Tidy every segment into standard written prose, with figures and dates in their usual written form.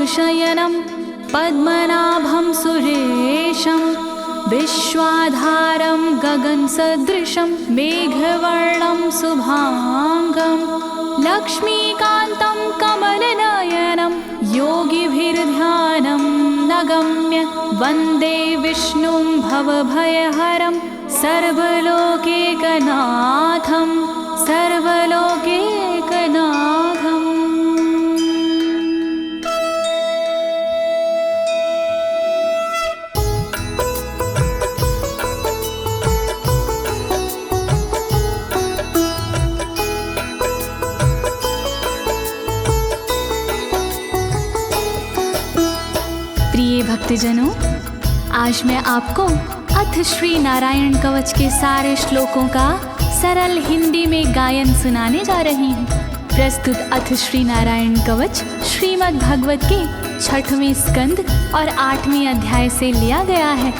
शयनं पद्मनाभं सुरेशं विश्वाधारं गगनसदृशं मेघवर्णं शुभांगं लक्ष्मीकान्तं कमलनयनं योगिभिर्ध्यानं नगम्य वन्दे विष्णुं भवभयहरं सर्वलोकैकनाथं सर्वलोकैकनाथम्। प्रिय भक्तजनों, आज मैं आपको अथ श्री नारायण कवच के सारे श्लोकों का सरल हिंदी में गायन सुनाने जा रही हूँ। प्रस्तुत अथ श्री नारायण कवच श्रीमद् भागवत के 6वें स्कंद और 8वें अध्याय से लिया गया है।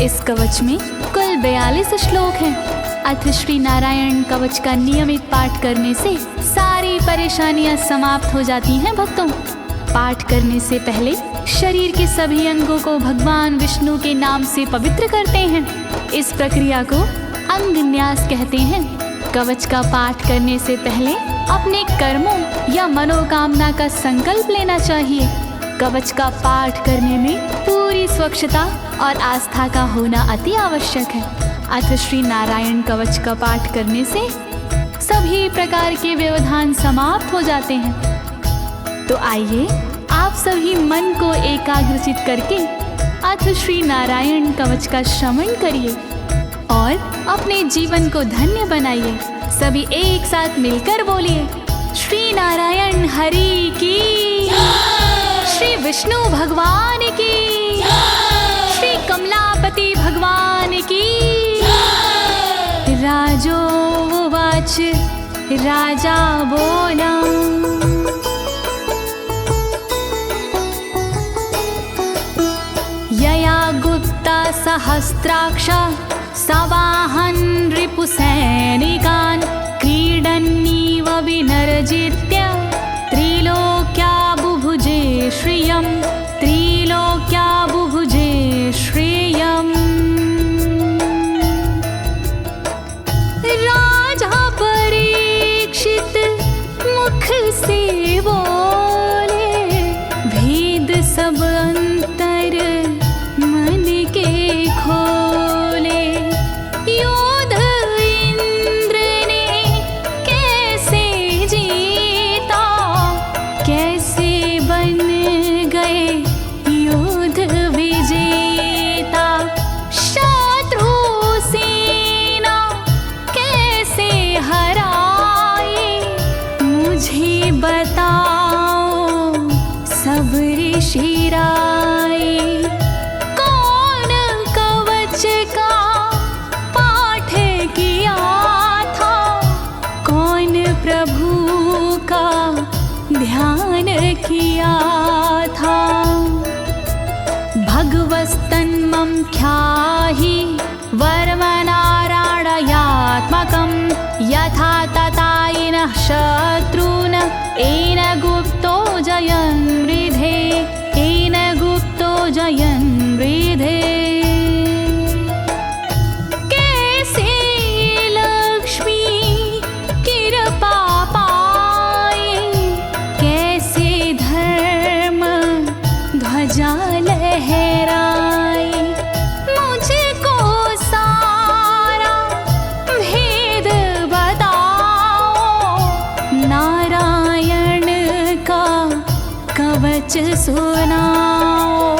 इस कवच में कुल 42 श्लोक हैं। अथ श्री नारायण कवच का नियमित पाठ करने से सारी परेशानियां समाप्त हो जाती हैं। भक्तों, पाठ करने से पहले शरीर के सभी अंगों को भगवान विष्णु के नाम से पवित्र करते हैं। इस प्रक्रिया को अंग न्यास कहते हैं। कवच का पाठ करने से पहले अपने कर्मों या मनोकामना का संकल्प लेना चाहिए। कवच का पाठ करने में पूरी स्वच्छता और आस्था का होना अति आवश्यक है। अथ श्री नारायण कवच का पाठ करने से सभी प्रकार के व्यवधान समाप्त हो जाते हैं। तो आइए आप सभी मन को एकाग्रचित करके अथ श्री नारायण कवच का श्रवण करिए और अपने जीवन को धन्य बनाइए। सभी एक साथ मिलकर बोलिए, श्री नारायण हरि की, श्री विष्णु भगवान की, श्री कमलापति भगवान की। राजोवाच, राजा बोला, यया गुप्ता सहस्राक्ष सवाहन रिपुसैनिकान् क्रीडन्नीव विनर्जित्य त्रिलोक्या बुभुजे श्रियं, त्रिलोक्या बुभुजे श्रियम्। राजा परीक्षित मुख से बोले, भेद सब अंतर मन के खोले। योद्ध इंद्र ने कैसे जीता, कैसे बन गए योद्ध विजेता। शत्रु सेना कैसे हराए, मुझे बताओ सब ऋषि राय। कौन कवच का पाठ किया था, कौन प्रभु का ध्यान किया था। भगवस्तन्मं ख्याहि वर्मनारायणात्मकं यथा तथा येन शत्रून् येन गुप्तो जयन् मृधे, येन गुप्तो जयन् मृधे। कैसे लक्ष्मी कृपा पाए, कैसे धर्म ध्वजा लहराए। मुझको सारा भेद बताओ, नारायण का कवच सुनाओ।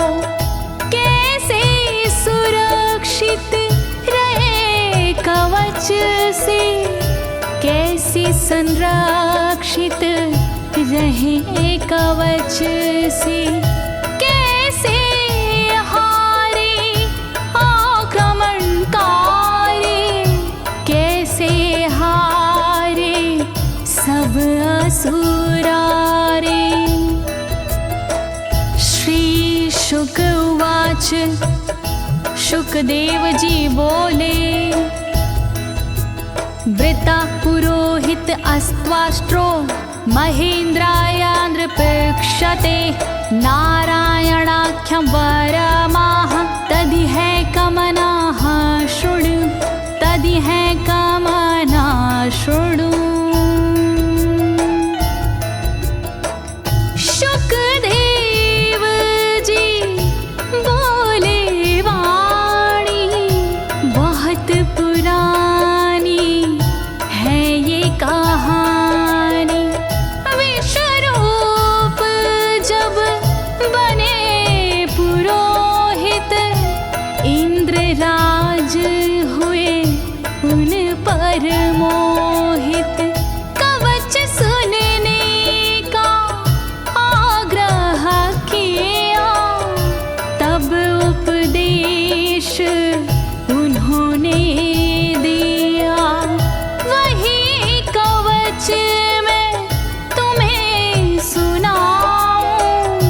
कैसे सुरक्षित रहे कवच से, कैसे संरक्षित रहे कवच से। कैसे हारे आक्रमणकारी, कैसे हारे सब असुरारे। श्री शुक उवाच, शुकदेव जी बोले, वृता पुरोहित अस्त्वाष्ट्रो महेन्द्राय नृपक्षते नारायणाख्यं वरमाह तदिह कमनाः शृणु तदिह कमना शृणु। शुकदेव जी बोले वाणी बहुत पुरानी है ये कहानी। विश्वरूप जब बने पुरोहित इंद्रराज हुए उन पर मोहित। कवच सुनने का आग्रह किया तब उपदेश उन्होंने दिया। वही कवच मैं तुम्हें सुनाऊं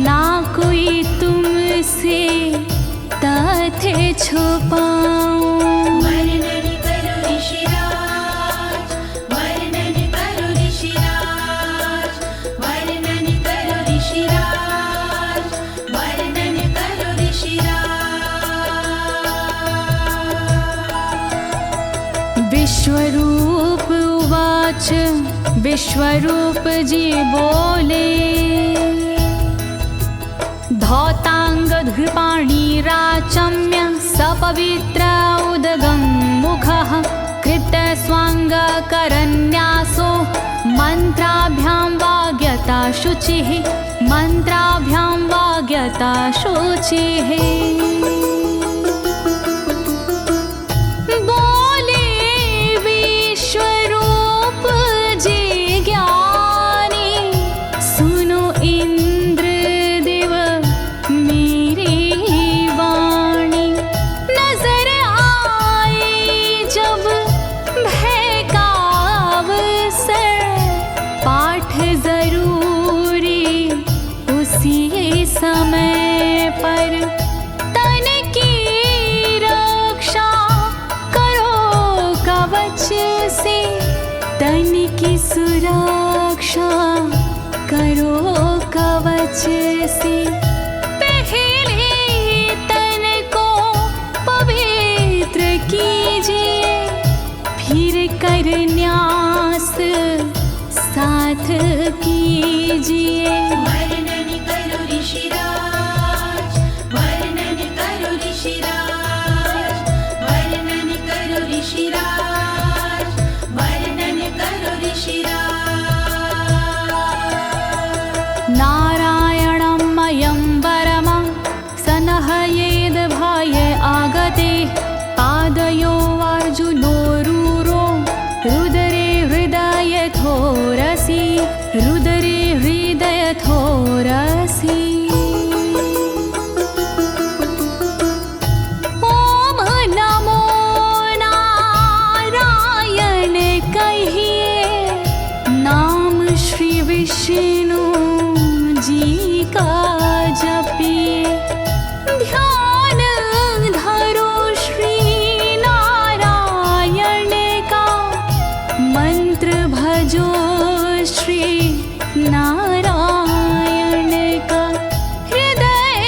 ना कोई तुमसे तथ्य छुपाऊं। वर्णन करो ऋषिराज, वर्णन करो ऋषिराज, वर्णन करो ऋषिराज, वर्णन करो ऋषिराज। विश्वरूप उवाच विश्वरूप जी बोले। धौताङ्गधृपाणिराचम्य सपवित्र उदगं मुखः कृतस्वाङ्गकरन्यासो मन्त्राभ्यां वाग्यता शुचिः मन्त्राभ्यां वाग्यता शुचिः। बोले विश्वरूप जी ज्ञानी सुनो इंद्रदेव मेरी वाणी। नजर आई जब भय का अवसर पाठ जरूरी उसी समय पर। तन की रक्षा करो कवच से तन की सुरक्षा करो कवच से। पहले तन को पवित्र कीजिए फिर कर न्यास साथ कीजिए। वर्णन करो ऋषिराज, वर्णन करो ऋषिराज, वर्णन करो ऋषिराज, वर्णन करो ऋषिराज। नारायणं मयं वरमं सनहयेद भय आगते। पादयो अर्जुनोरूरो रुदरे हृदयथोरसि रुदरे हृदयथोरसि। ओम नमो नारायण कहिए नाम श्री विष्णु जी का जपिए। ध्यान धरो श्री नारायण का मंत्र भजो श्री नारायण का। हृदय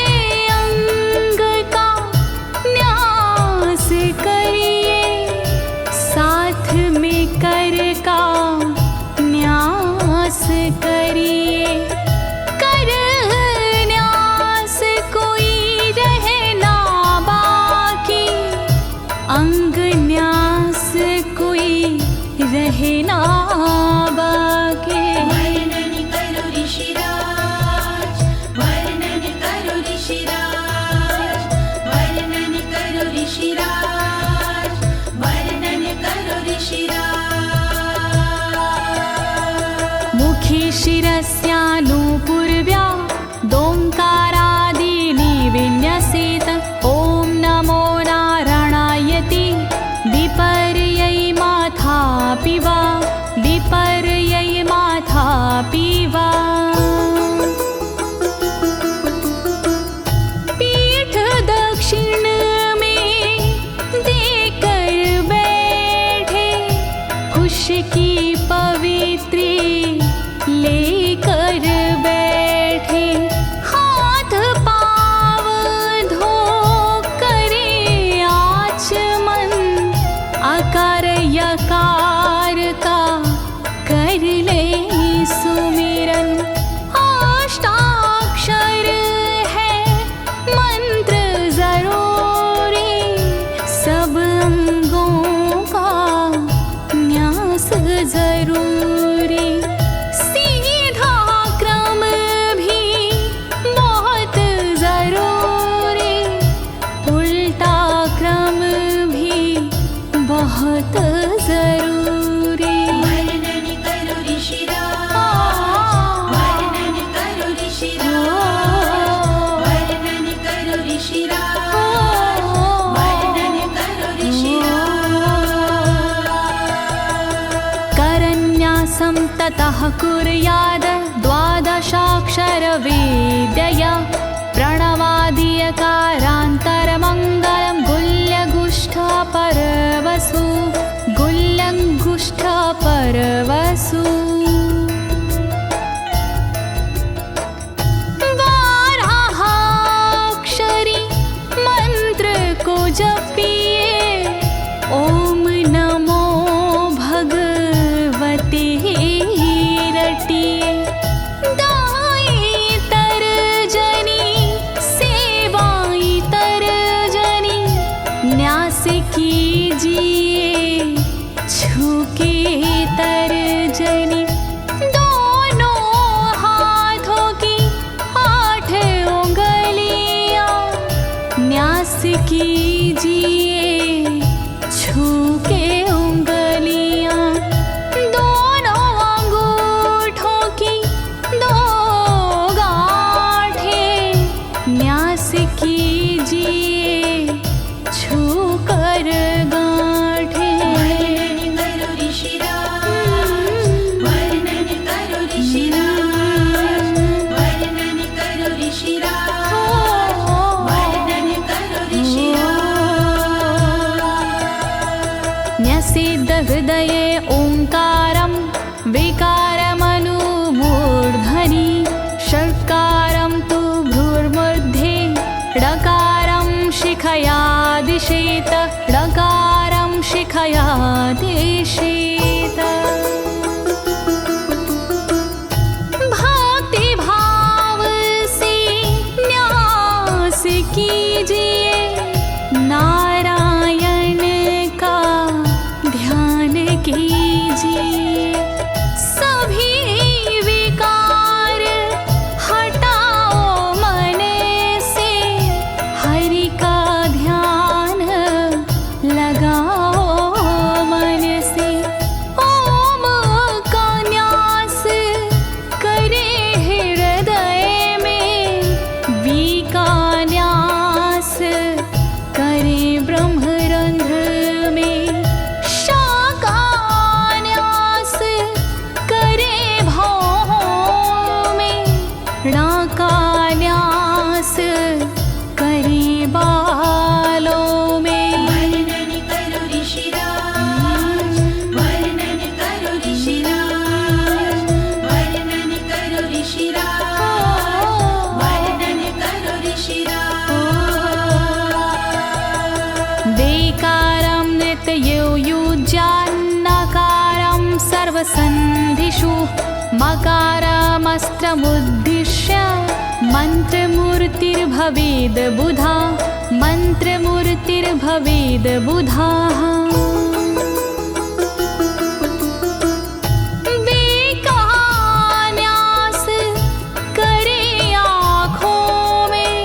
अंग का न्यास करिए साथ में कर का न्यास करिए। कर न्यास कोई रहना बाकी अंग न्यास कोई रहना बाकी। वर्णन करो ऋषिराज, वर्णन करो ऋषिराज, वर्णन करो ऋषिराज, वर्णन करो ऋषिराज। मुखी शिरस्यानुपूर्व्या दोङ्कारादीनि विन्यसेत। ॐ नमो नारायणेति विपर्यै माथापि वा विपर्यै माथापि वा। पीठ दक्षिण में देकर बैठे खुश की पवित्री लेकर बैठे। ततः कुर्याद द्वादशाक्षरविद्यया प्रणवादियकारान्तरमङ्गलं गुल्यगुष्ठपरवसु गुल्यगुष्ठपरवसु बारहाक्षरी मंत्र को जपिए ओम नमो भगवते रटिए दाई तरजनी सेवाई तरजनी न्यास कीजिए छूके तरजनी दोनों हाथों की 8 उंगलियां न्यास कीजिए छूके उंगलियां दोनों अंगूठों की 2 गांठें न्यास कीजिए छूकर गांठें। वर्णन करो ऋषिराज, वर्णन करो ऋषिराज, वर्णन करो ऋषिराज, वर्णन करो ऋषिराज। न्यसेद हृदये ओंकारं विकारमनुमूर्धनि षट्कारं तु भ्रूर्मध्ये ड़कारं शिखया दिशेत ड़कारं शिखया दिशेत। भक्ति भाव से न्यास कीजिए नारायण का ध्यान कीजिए सभी विकार हटाओ मन से हरि का ध्यान लगाओ मन से ओम का न्यास करे हृदय में वी का न्यास करे ब्रह्मरंध्र में शा का न्यास करे भौहों में णा का न्यास करे बालों में। वर्णन करो ऋषिराज, वर्णन करो ऋषिराज, वर्णन करो ऋषिराज, वर्णन करो ऋषिराज। देकारं नित्ययुज्यान्नकारं सर्वसन्धिषु मकारमस्त्रमुद्दिश्य मन्त्रमूर्तिर्भवेद् बुधा मन्त्रमूर्तिर्भवेद् बुधाः। न्यास करे आँखों में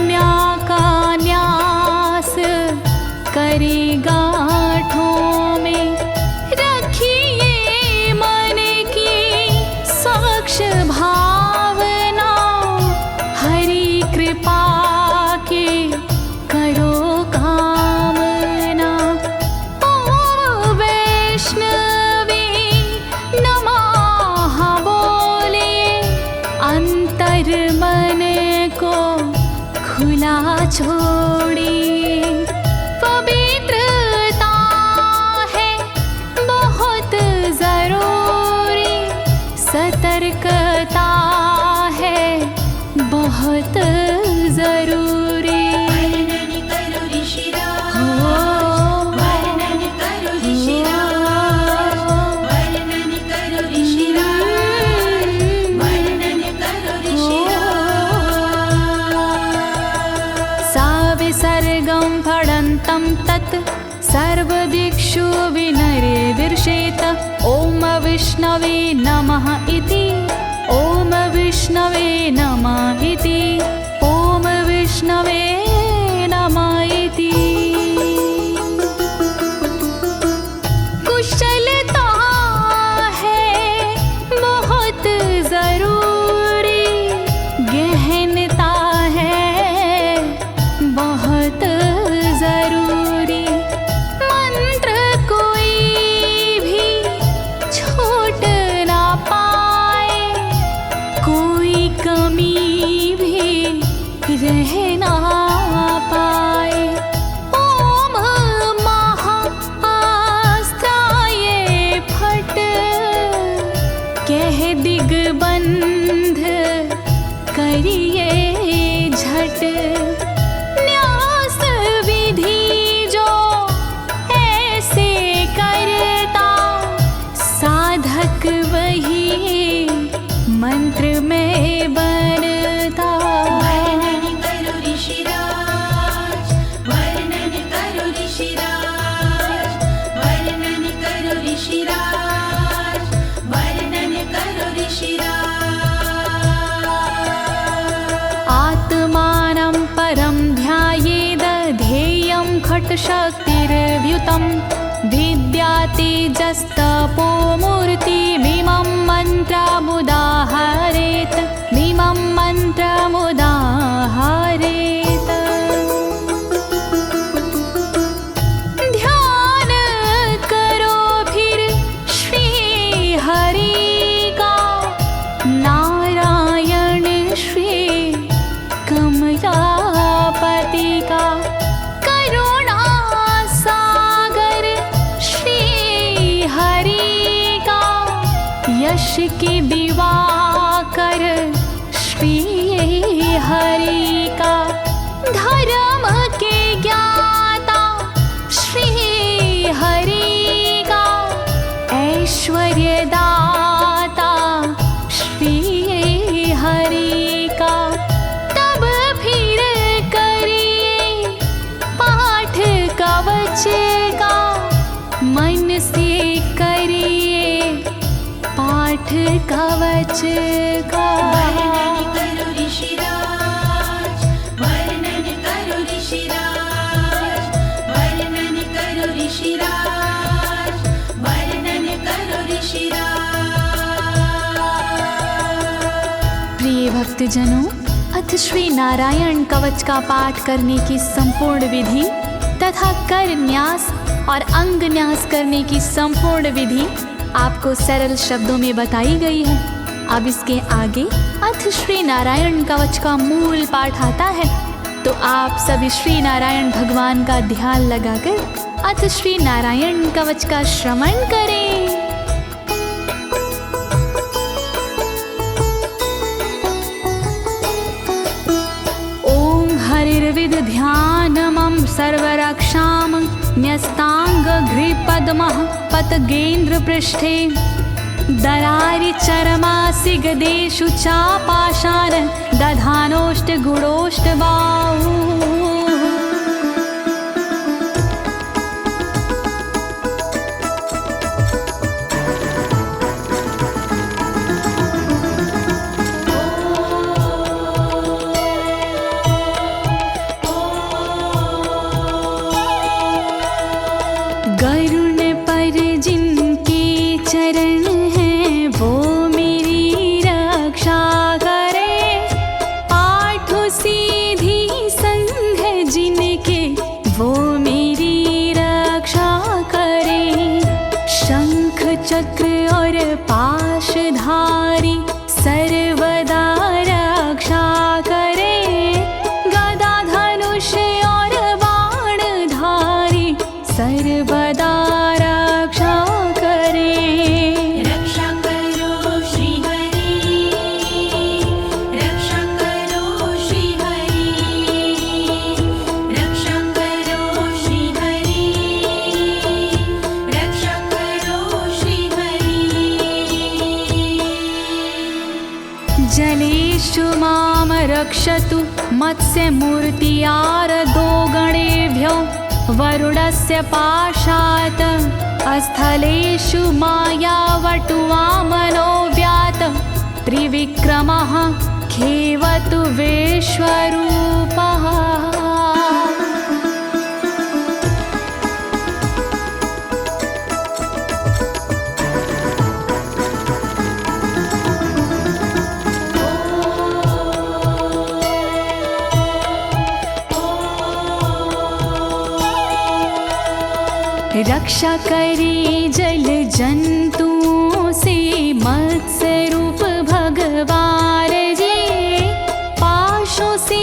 न्या का न्यास करे गांठों में रखिए मन की साक्ष भावना हरि कृपा के करो कामना। ओम वैष्णवे नमः बोले अंतर मन को खुला छोड़िए पवित्रता है बहुत जरूरी सतर्कता है बहुत जरूरी। वर्णन करो ऋषिराज, वर्णन करो ऋषिराज, वर्णन करो ऋषिराज, वर्णन करो ऋषिराज। सा विसर्गं फडन्तं तत् सर्वदिक्षु विनिर्दिशेत ओम विष्णवे नमः इति ओम विष्णवे नमः इति ओम विष्णवे नमः इति। कुशलता है बहुत जरूरी गहनता है बहुत जरूरी मंत्र कोई भी छोट ना कह ना पाए। ओम महाअस्त्राय फट, कह दिग्बंध करिए झट। न्यास विधि जो ऐसे करता, साधक वही मंत्र में बनता। वर्णन करो ऋषिराज, वर्णन करो ऋषिराज, वर्णन करो ऋषिराज, वर्णन करो ऋषिराज। आत्मानं परं ध्यायेद ध्येयं खट्शक्तिर्व्युतं। विद्या तेजस्तपो मूर्तिमिमं मन्त्रमुदाहरेत्, मिमं मन्त्रमुदाहरेत्। ध्यान करो फिर श्री हरि का, नारायण श्री कमलापति का। करुणा सागर श्री हरि का, यश के दिवाकर श्री हरि का। धर्म के ज्ञाता श्री हरि का, ऐश्वर्य दाता श्री हरि का। तब फिर करिए पाठ कवच का, मन से करिए पाठ कवच का। वर्णन करो ऋषिराज, वर्णन करो ऋषिराज, वर्णन करो ऋषिराज, वर्णन करो ऋषिराज। प्रिय भक्तजनों, अथ श्री नारायण कवच का पाठ करने की संपूर्ण विधि तथा कर न्यास और अंग न्यास करने की संपूर्ण विधि आपको सरल शब्दों में बताई गई है। अब इसके आगे अथ श्री नारायण कवच का मूल पाठ आता है, तो आप सभी श्री नारायण भगवान का ध्यान लगाकर अथ श्री नारायण कवच का श्रवण करें। ओम हरिर्विद ध्यानमं सर्वरक्षां न्यस्तांगघ्रिपद्मः पतगेन्द्र पृष्ठे। दरारि चरमासि गदेषु चापाशान दधानोष्टगुणोष्टबाहु। गरुण पर जिनके चरण हैं वो मेरी रक्षा करे। आठों सीधी संग जिनके वो मेरी रक्षा करे। शंख चक्र और पाशधारी सर्वदा रक्षा करे। गदा धनुष और बाणधारी सर्वदा रक्षा करे। रक्षा करो श्री हरि, रक्षा करो श्री हरि, रक्षा करो श्री हरि, रक्षा करो श्री हरि। जलेषु मां रक्षतु मत्स्यमूर्तियारदो गणेभ्यो। वरुणस्य पाशात् स्थलेषु मायावटुवामनो व्यात। त्रिविक्रमः खेवतु विश्वरूपः। रक्षा करे जल जंतुओं से मत्स्य रूप भगवान जी। पाशों से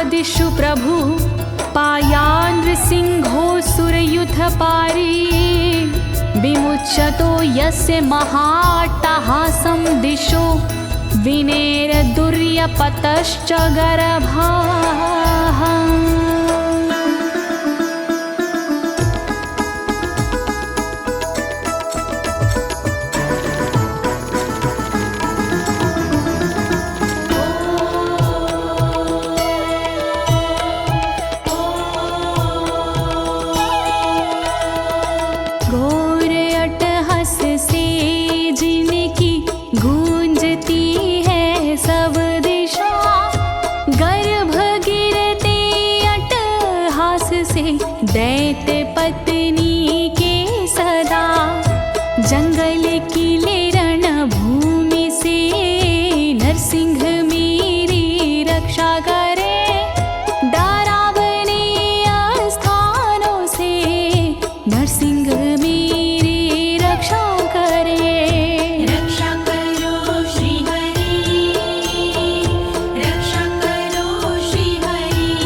दिशु प्रभु पायानृसिंहोऽसुरयुथपारी विमुच्यतो यस्य महाट्टहासं दिशो विनेरदुर्यपतश्च गर्भाः। दैत्य पत्नी के सदा जंगल किले रणभूमि से नरसिंह मेरी रक्षा करे। डरावने स्थानों से नरसिंह मेरी रक्षा करे। रक्षा करो श्री हरि, रक्षा करो श्री हरि,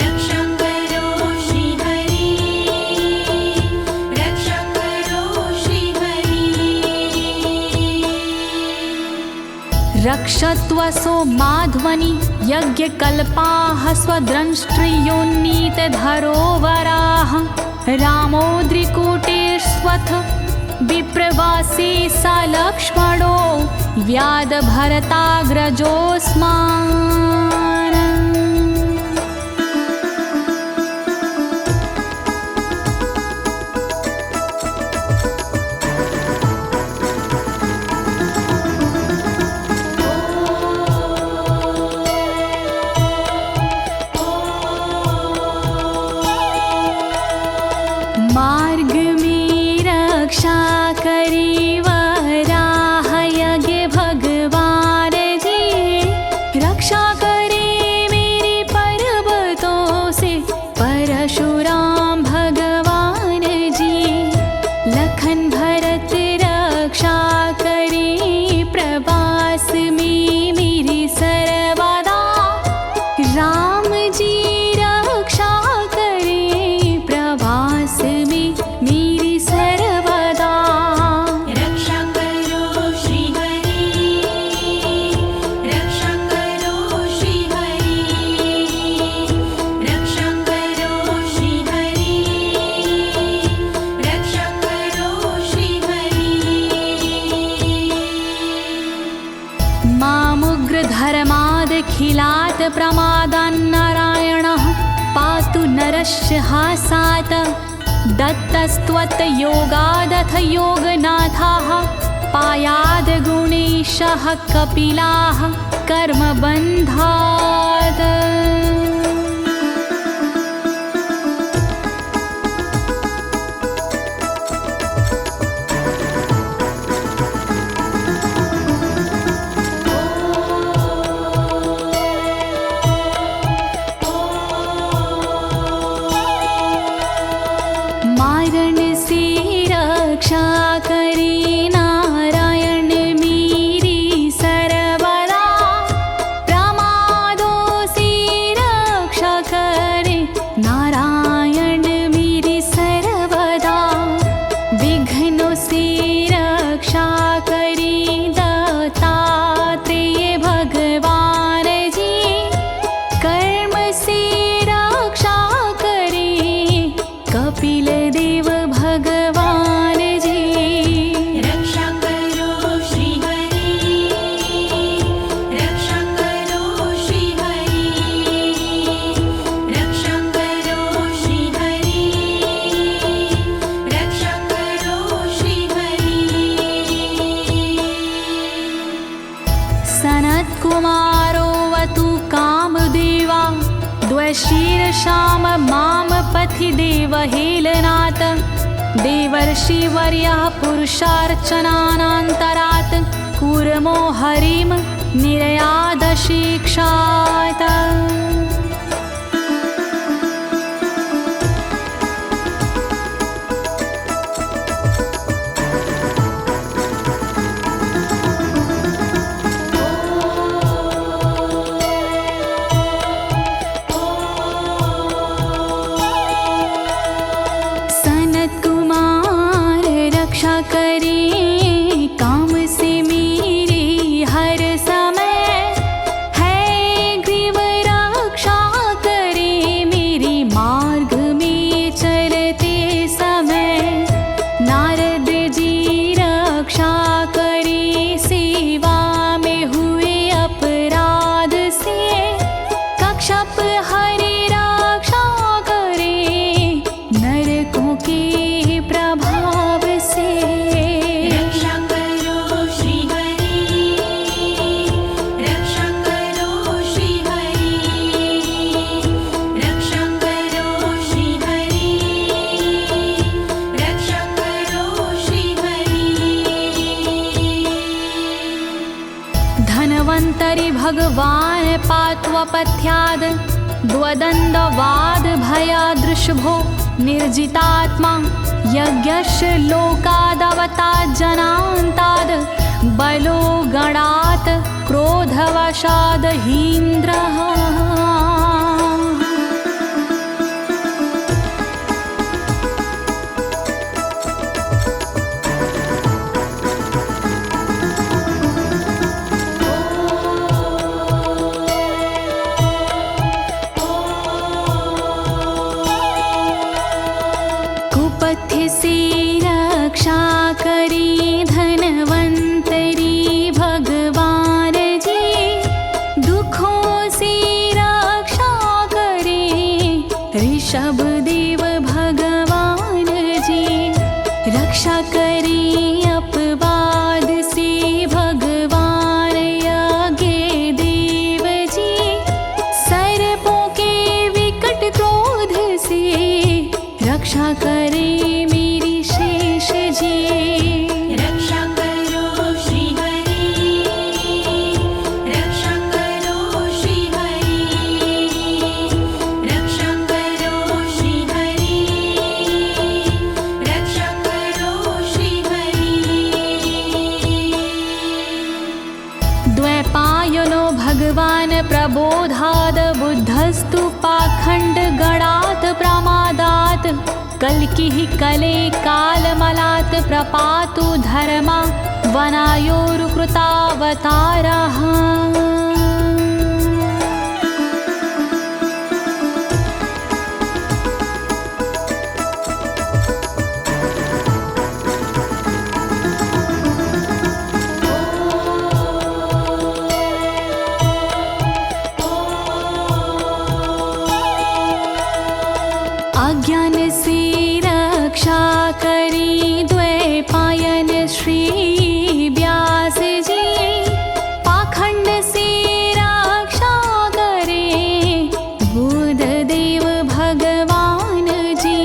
रक्षा करो श्री हरि, रक्षा करो श्री हरि। रक्षत्वसो माध्वनि यज्ञकल्पाः स्वद्रंष्ट्रियोन्नीतधरोवराः रामोद्रिकूटेष्वथ विप्रवासी स लक्ष्मणो व्याधभरताग्रजोऽस्मान्। मार्ग में रक्षा करी वराह यज्ञ भगवान जी, रक्षा करे मेरे पर्वतों से परशुराम भगवान जी। लखन भरत रक्षा करे प्रवास में मेरी सर्वदा, राम जी रक्षा करे प्रवास में मेरी सर्वदा। रक्षा करो श्री हरि, रक्षा करो श्री हरि, रक्षा करो श्री हरि, रक्षा करो श्री हरि। मामुग्रधर्मादखिलात् प्रमादान्नारायणः पातु नरस्य हासात्। दत्तस्त्वत्योगादथ योगनाथाः पायाद् गुणेशः कपिलाः कर्मबन्धात्। मारण से रक्षा करे नारायण मेरी सर्वदा, प्रमादों से रक्षा करे नारायण मेरी सर्वदा। विघ्नों से रक्षा करे दत्तात्रेय भगवान जी, कर्म से रक्षा करे कपिल देव भगवान जी। रक्षा करो श्री हरि, रक्षा करो श्री हरि, रक्षा करो श्री हरि, रक्षा करो श्री हरि। सनत्कुमारोऽवतु कामदेवा द्वशीर्षाम माम पथि देवहेलनात्। देवर्षिवर्यः पुरुषार्चनानन्तरात् कूर्मो हरिं निर्यादशिक्षात्। भगवान् पात्वपथ्याद् द्वदण्डवाद भयादृशभो निर्जितात्मा यज्ञस्य लोकादवतात् जनान्ताद् बलो गणात् क्रोधवशाद् हीन्द्रः। कुपथ्य से रक्षा करी धनवंतरी भगवान जी, दुखों से रक्षा करे ऋषभ देव भगवान जी। रक्षा करे अपवाद से भगवान यज्ञ देव जी, सर्पों के विकट क्रोध से रक्षा करे मेरी शेष जी। रक्षा करो श्री हरि, रक्षा करो श्री हरि, रक्षा करो श्री हरि, रक्षा करो श्री हरि। द्वैपायनो भगवान् प्रबोधाद् बुद्धस्तु पाखण्ड गणात् प्रमादात् कल्किः कले कालमलात् प्रपातु धर्मा वनायोरुकृतावतारः। अज्ञान से रक्षा करी द्वैपायन श्री व्यास जी, पाखंड से रक्षा करे बुध देव भगवान जी।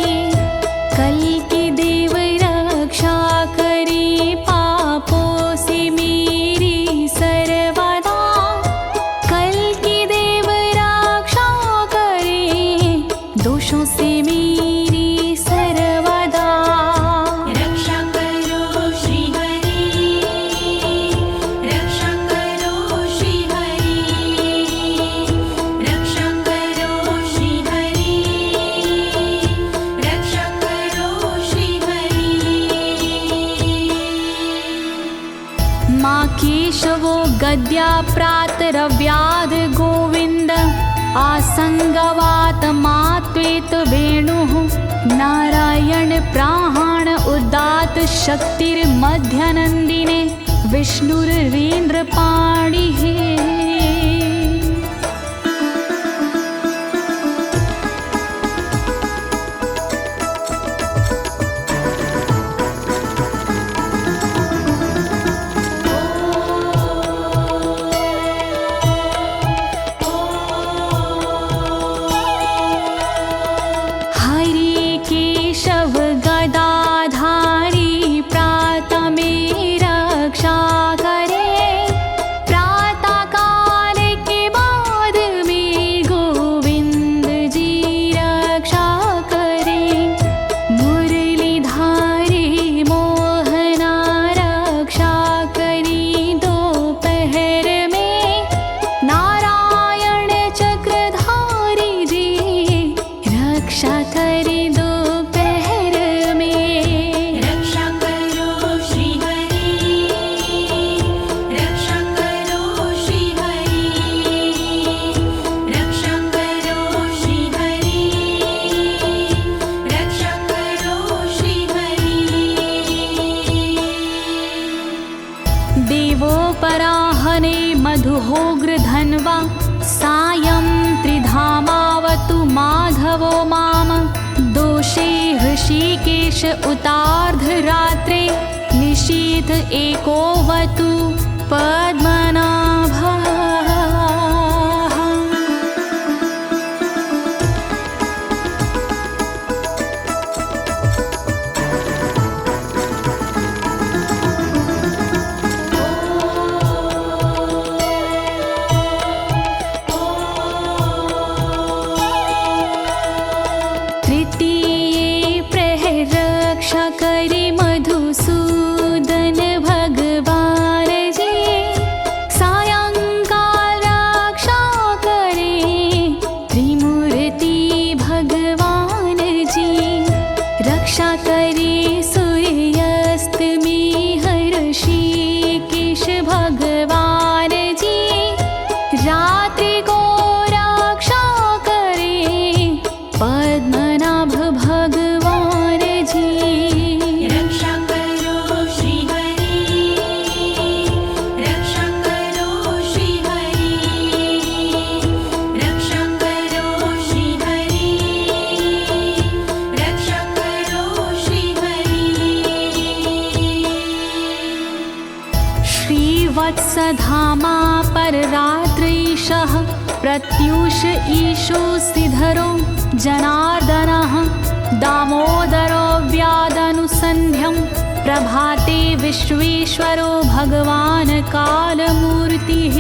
कल्कि देव रक्षा करी पापों से मेरी सर्वदा, कल्कि देव रक्षा करे दोषों से मेरी सर्वदा। रक्षा करो श्री हरि, रक्षा करो श्री हरि, रक्षा करो श्री हरि, रक्षा करो श्री हरि। माँ केशवो गद्या प्रातरव्याद गोविन्द, आसंगवात मात्वेत वेणुः नारायण प्राण उदात शक्तिर्मध्यनन्दिने विष्णुरेन्द्रपाणिः। हरि केशव गदाधारी प्रातमे रक्षा करे, प्रातः काल के बाद में गोविंद जी रक्षा करे। मुरलीधारी मोहना रक्षा करी दोपहर में, नारायण चक्रधारी जी रक्षा करे दोपहर में। रक्षा करो श्री हरि, रक्षा करो श्री हरि, रक्षा करो श्री हरि, रक्षा करो श्री हरि। देवोपराहने मधुहोग्र धन्वा, सायं त्रिधामावतु माधवो माम। दोषे ऋषिकेश उतार्धरात्रे, निशीथ एकोवतु पद्मनाभः। धामा पर रात्रीशः प्रत्यूष ईशो सिधरो जनार्दनः दामोदरो व्यादनुसन्ध्यं प्रभाते विश्वेश्वरो भगवान् कालमूर्तिः।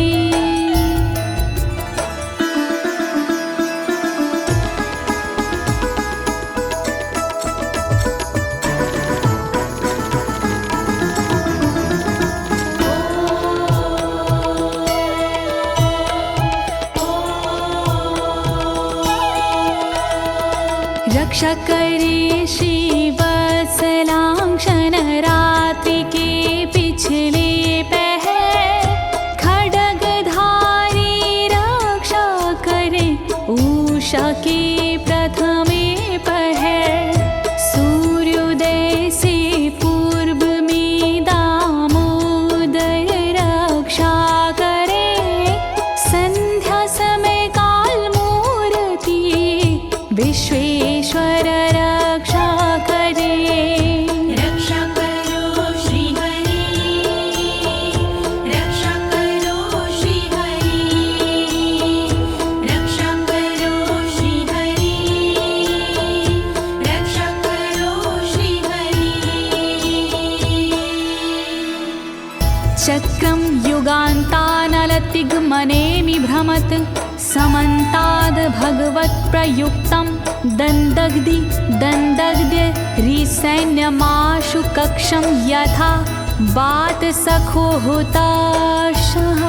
रक्षा करे श्रीवत्सलांक्षण रात्रि के पिछले पहर खड्गधारी रक्षा करे उषा के प्रथमे पहर सूर्योदय से पूर्व में दामोदर रक्षा करे संध्या समय काल मूर्ति विश्वेश्वर रक्षा करे। रक्षा करो श्री हरि, रक्षा करो श्री हरि, रक्षा करो श्री हरि, रक्षा करो श्री हरि। चक्रं युगान्तानलतिग्मनेमि भ्रमत् समन्ताद् भगवत्प्रयुक्तं दन्दग्ध्य रिसैन्यमाशु कक्षं यथा वातसखो हुताशः।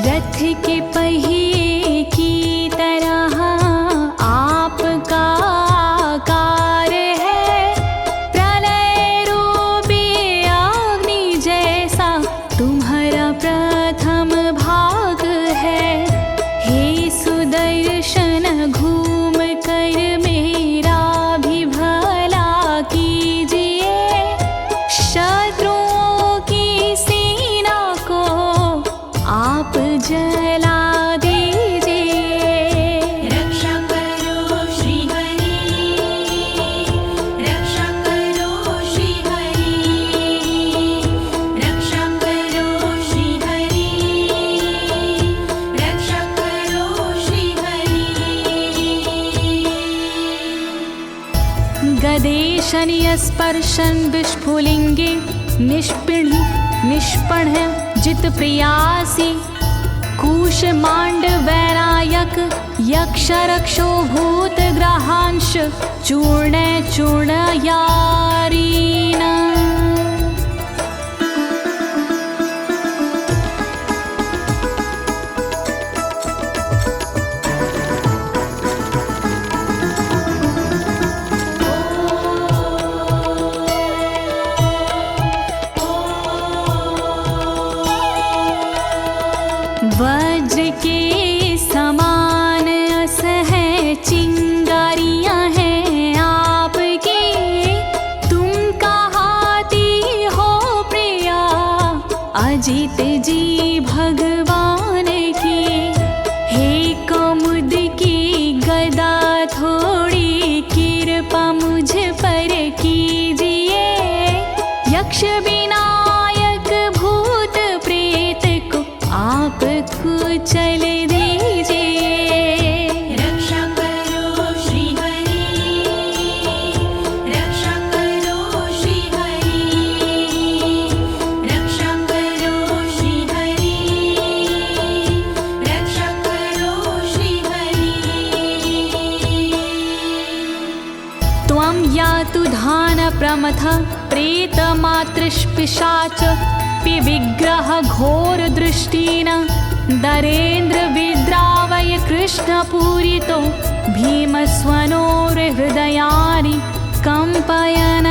रथ के पहिए की तरह आपका आकार है, प्रलय रूपी अग्नि जैसा तुम्हारा प्रथम भाग है। हे सुदर्शन घूम कर मेरा भी भला कीजिए, शत्रुओं की सेना को आप जला दीजिए। रक्षा करो श्री हरि, रक्षा करो श्री हरि, रक्षा करो श्री हरि, रक्षा करो श्री हरि। गदेशनीय स्पर्शन विस्फुलिंगे निष्पण जित प्रियासी कुश मांड वैरायक यक्ष रक्षो भूत ग्रहांश चूर्ण यारीना। वज्र के समान अस है चिंगारियां हैं आपकी, तुम कहाती हो प्रिया अजित जी भगवान की। हे कमुद की गदा थोड़ी कृपा मुझ पर कीजिए, यक्ष विनायक भूत प्रेत को आप कुचल दीजिए। रक्षा करो श्री हरि, रक्षा करो श्री हरि, रक्षा करो श्री हरि, रक्षा करो श्री हरि। त्वं यातु धान प्रमथ प्रेत मातृपिशाच विग्रह घोर दृष्टिन दरेन्द्र विद्रावय कृष्ण पूरितो भीमस्वनोर हृदयानि कंपयन।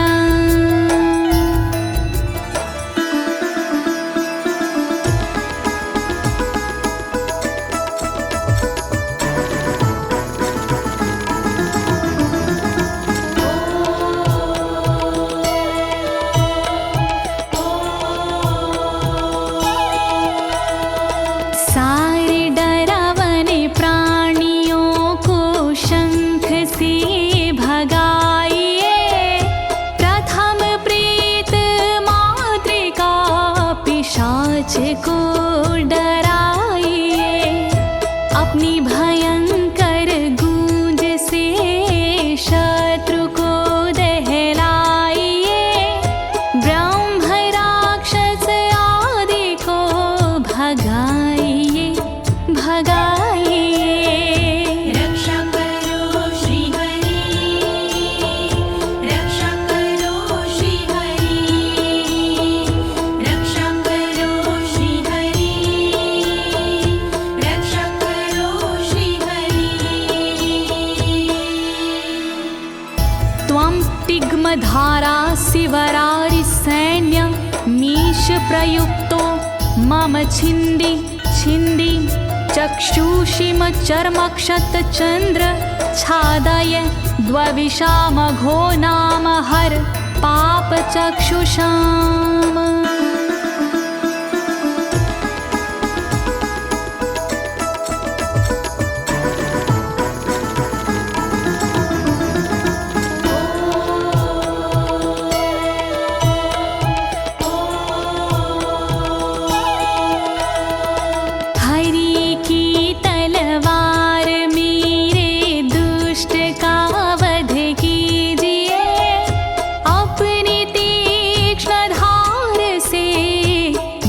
भगाइए भगाइए। रक्षा करो श्री हरि, रक्षा करो श्री हरि, रक्षा करो श्री हरि, रक्षा करो श्री हरि। त्वं तिग्मधारा शिवरारि सैन्य मीश प्रयुक्तो मम छिन्दी छिन्दी चक्षुषीम चर्मक्षतचन्द्र छादय द्वविषामघो नाम हर पापचक्षुषाम्।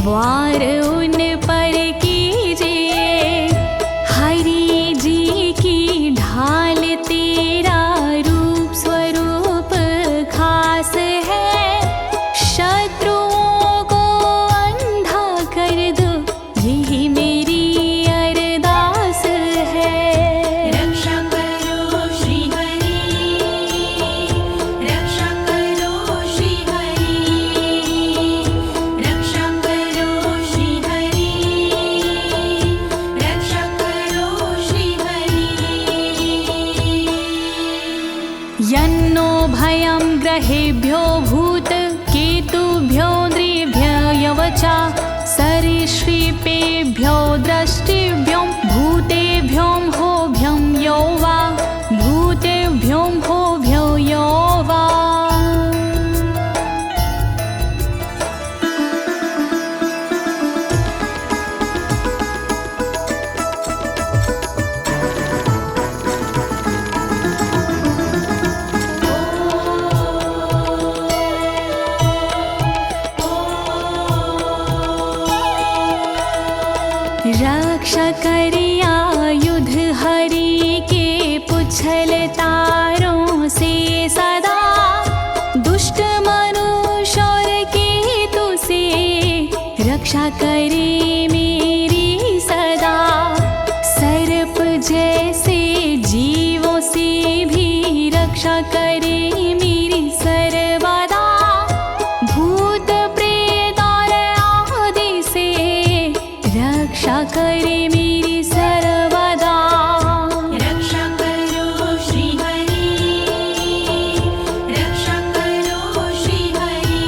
वार उन पर कीजिए, हरि जी की ढाल तेरा रूप स्वरूप खास है, शत्रुओं को अंधा कर दो यही मेरी अरदास है। रक्षा करो श्री हरि, रक्षा करो श्री हरि, रक्षा करो श्री हरि, रक्षा करो श्री हरि। यन्नो भयं ग्रहेभ्यो भूत केतुभ्यो नृभ्ययवचा सरीसृपेभ्यो दृष्टिभ्यो भूतेभ्यो होभ्यं यो वा भूतेभ्यो होभ्यो यो वा। रक्षा करिया युद्ध हरि के पुछल तारों से सदा, दुष्ट मनुष्य और केतु से रक्षा करे मेरी सदा। सर्प जैसे जीवों से भी रक्षा करे मेरी सर्वदा, भूत प्रेत और आदि से रक्षा करे मेरी सर्वदा। रक्षा करो श्री हरि, रक्षा करो श्री हरि,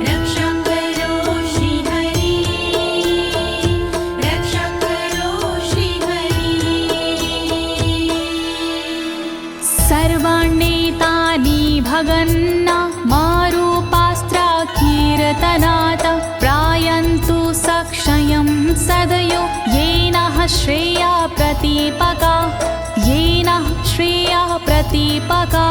रक्षा करो श्री हरि, रक्षा करो श्री हरि। सर्वाण्येतानि भगन्ना मारूपास्त्रा कीर्तनात् प्रायन्तु सक्षयं सदयो येन श्रेया प्रतीपका, येन श्रेया प्रतीपका।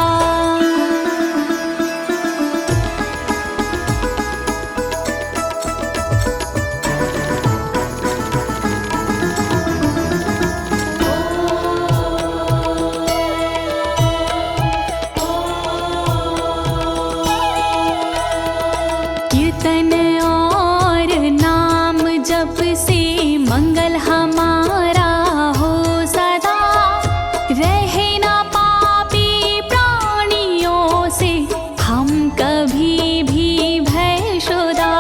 कीर्तन और नाम जप से मंगल हमारा हो सदा, रहे ना पापी प्राणियों से हम कभी भी भयशुदा।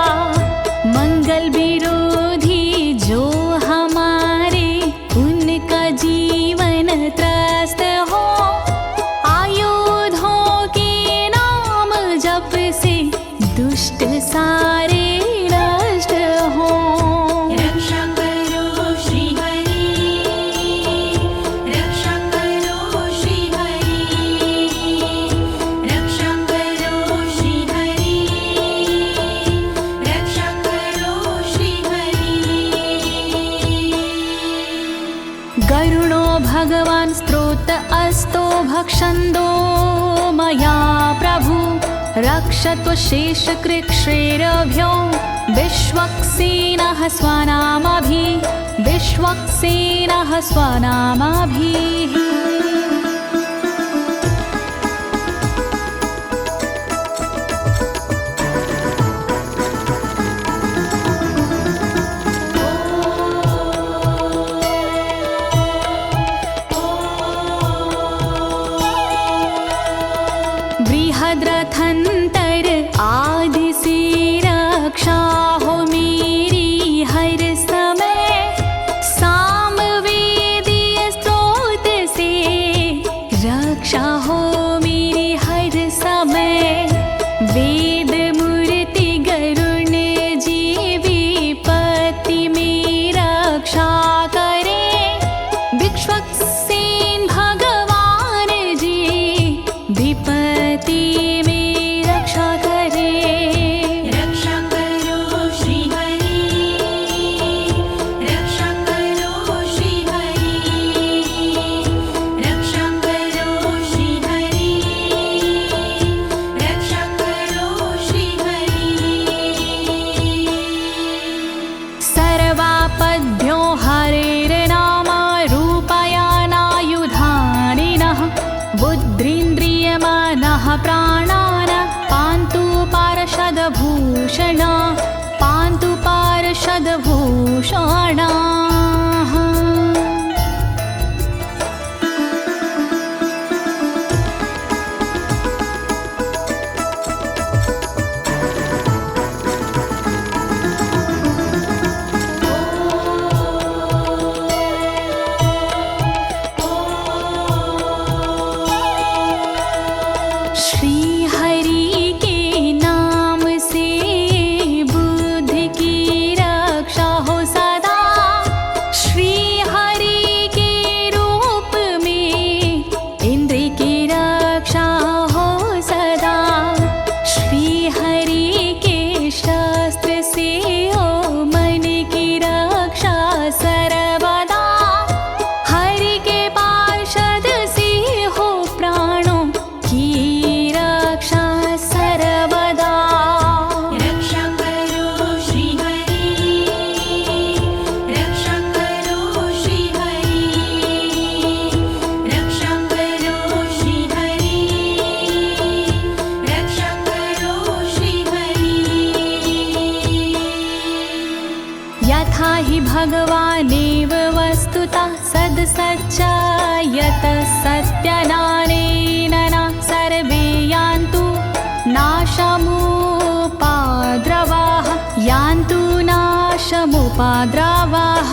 मंगल विरोधी जो हमारे उनका जीवन त्रस्त हो, आयुधों के नाम जप से दुष्ट सारे नष्ट हो। रक्षा करो श्री हरि, रक्षा करो श्री हरि, रक्षा करो श्री हरि, रक्षा करो श्री हरि। गरुणो भगवान् स्तोत्र अस्तो भक्षन्दो मया प्रभु, रक्षत्व शेषकृच्छ्रेरभ्यो विश्वक्सेनः स्वनामभिः बृहद्रथंतर आदि से रक्षा हो मेरी हर समय, सामवेदीय स्रोत से रक्षा हो मेरी हर समय। वेद मूर्ति गरुण जी विपत्ति में रक्षा करे, विश्वक्सेन भगवान जी विपत्ति में रक्षा करे। रक्षा करो श्री हरि, रक्षा करो श्री हरि, रक्षा करो श्री हरि, रक्षा करो श्री हरि। सर्वापद्भ्यो हरेर्नाम रूपयानायुधानिनः, बुद्धिन्द्रियमनः प्राणान् पान्तु पार्षदभूषण, पान्तु पार्षदभूषणाः। श्री हरि के नाम से बुद्धि की रक्षा हो सदा, श्री हरि के रूप में इंद्रिय की रक्षा हो सदा, श्री हरि के शस्त्र से हो मन की रक्षा सर्वदा, हरि के पार्षद से हो प्राणों की रक्षा सर्वदा। रक्षा करो श्री हरि, रक्षा करो श्री हरि, रक्षा करो श्री हरि, रक्षा करो श्री हरि। यथा हि भगवानेव वस्तुतः सद्सच्चायतः सत्यनानेन न सर्वे यान्तु नाशमुपाद्रवाः, यान्तु नाशमुपाद्रवाः।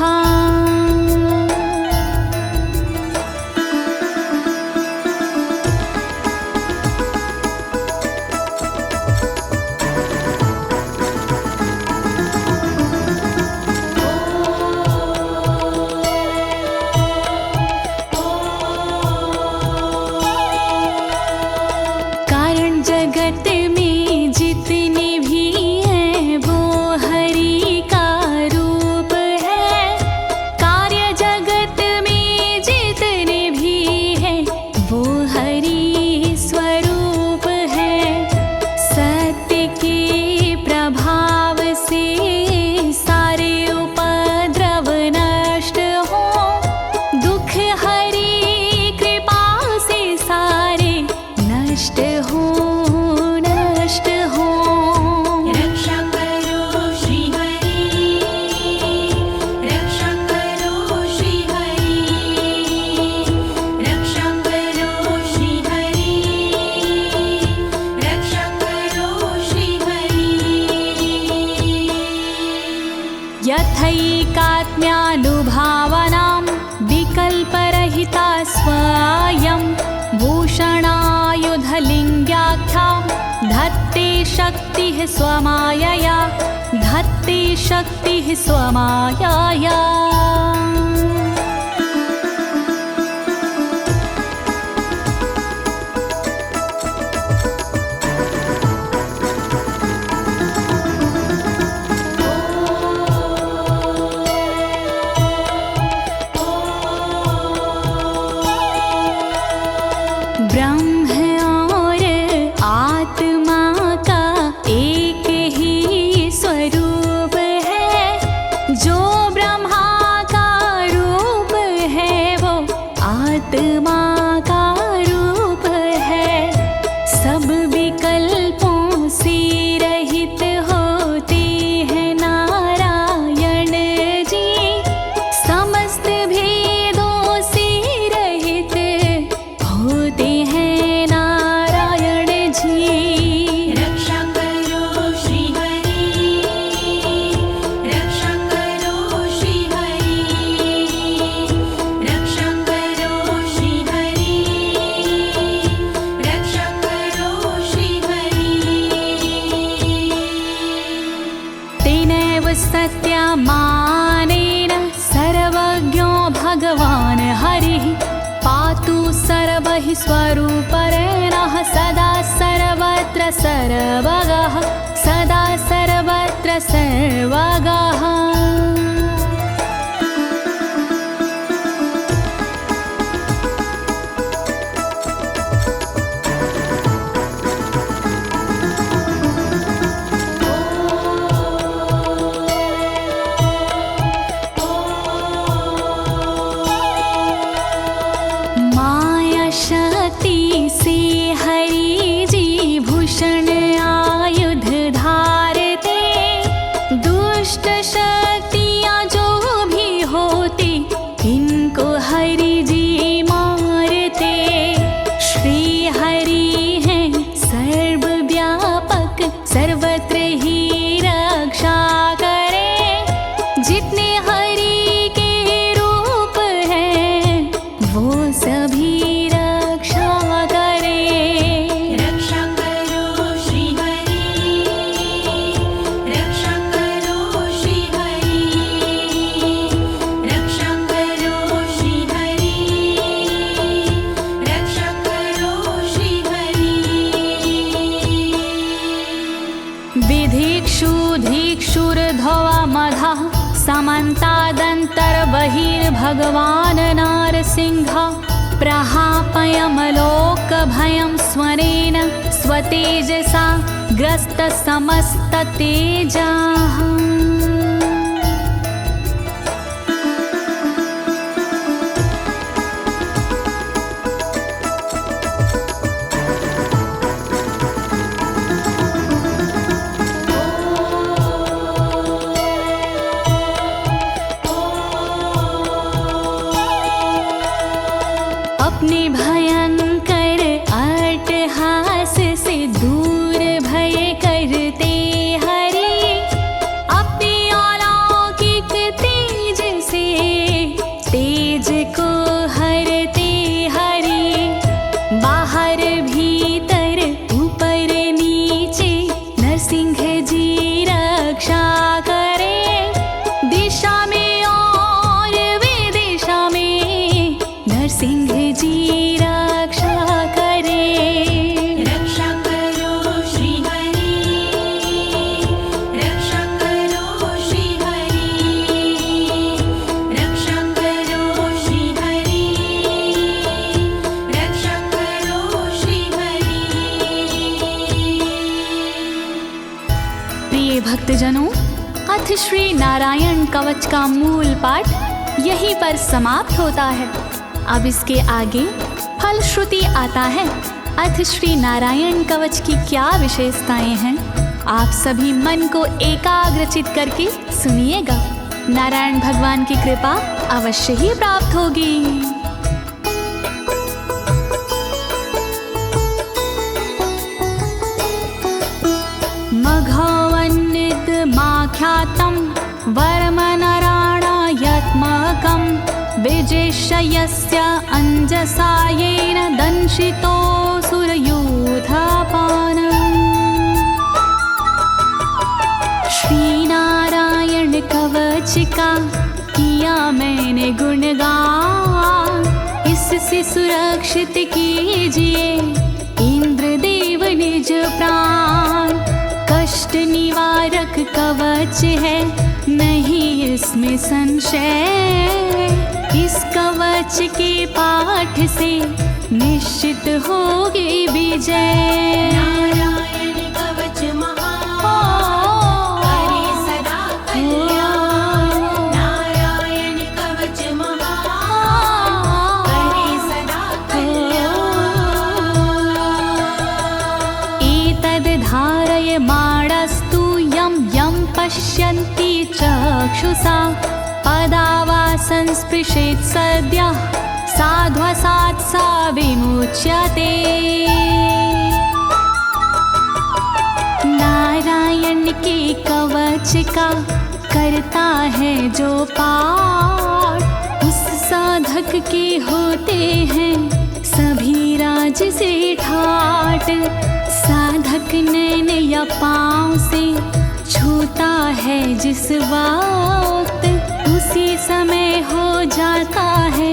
कारण जगत में जितने भी हैं वो हरि का रूप है, कार्य जगत में जितने भी हैं वो हरि स्वरूप है। सत्य के प्रभाव से सारे उपद्रव नष्ट हो, दुख हरि कृपा से सारे नष्ट हो, नष्ट हो। रक्षा करो श्री हरि, रक्षा करो श्री हरि, रक्षा करो श्री हरि, रक्षा करो श्री हरि। यथैकात्म्यानुभावनां विकल्परहिता स्वयं भूषणायुधलिङ्ग्याख्या, धत्ते शक्तिः स्वमायया, धत्ते शक्तिः स्वमायया। ब्रह्म और आत्मा का एक ही स्वरूप मानेन सर्वज्ञो भगवान् हरिः पातु सर्वैः स्वरूपेण सदा सर्वत्र सर्वगः सदा सर्वत्र सर्वगः। समन्तादन्तर्बहिर्भगवान् नारसिंहः प्रहापयमलोकभयं स्वरेण स्वतेजसा ग्रस्तसमस्ततेजाः। अपने भयंकर अट्टहास से दूर भय करते हरि अपने अलौकिक तेज से तेज को हरते हरि बाहर भीतर ऊपर नीचे नरसिंह जी रक्षा करे दिशा में और विदिशा में नरसिंह जी रक्षा करे। रक्षा करो श्री हरि रक्षा करो श्री हरि रक्षा करो श्री हरि रक्षा करो श्री हरि। प्रिय भक्तजनों, अथ श्री नारायण कवच का मूल पाठ यहीं पर समाप्त होता है। अब इसके आगे फलश्रुति आता है। अथ श्री नारायण कवच की क्या विशेषताएं हैं, आप सभी मन को एकाग्रचित करके सुनिएगा। नारायण भगवान की कृपा अवश्य ही प्राप्त होगी। मघवन्नित माख्यातं वर्मनराणायत्मकं विजेशयस्य अंजसायेन दंशितोऽसुरयूथपानम्। श्री नारायण कवच का किया मैंने गुणगान, इससे सुरक्षित कीजिए इंद्रदेव निज प्राण। कष्ट निवारक कवच है नहीं इसमें संशय, इस कवच के पाठ से निश्चित होगी विजय। नारायण कवच महान करे सदा कल्याण नारायण कवच महान करे सदा कल्याण। एतद् धारयमाणस्तु यं यं पश्यन्ति चक्षुषा पदा वा संस्पृशेत् सद्यः साध्वसात् सा विमुच्यते। नारायण के कवच का करता है जो पाठ, उस साधक के होते हैं सभी राज से ठाट। साधक नैन या पाँव से छूता है जिस बार उसी समय हो जाता है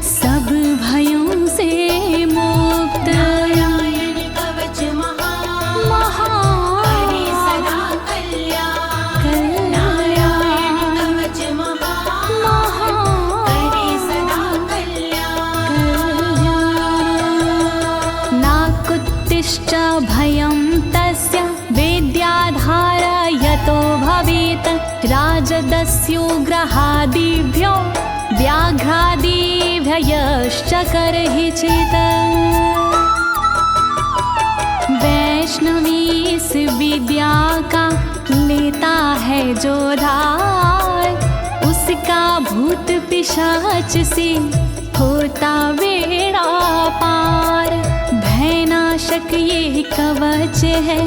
सब भयों से मुक्त। नारायण कवच महान करे सदा कल्याण। नारायण कवच महान करे सदा कल्याण। नाकुत्तिश्च भयं तस्य वेद्याधारयतो भवेत् राजदस्युग्रहादिभ्यो व्याघ्रादिभ्यश्च करहिचित्। वैष्णवी इस विद्या का लेता है जो धार, उसका भूत पिशाच से होता बेड़ा पार। भयनाशक ये कवच है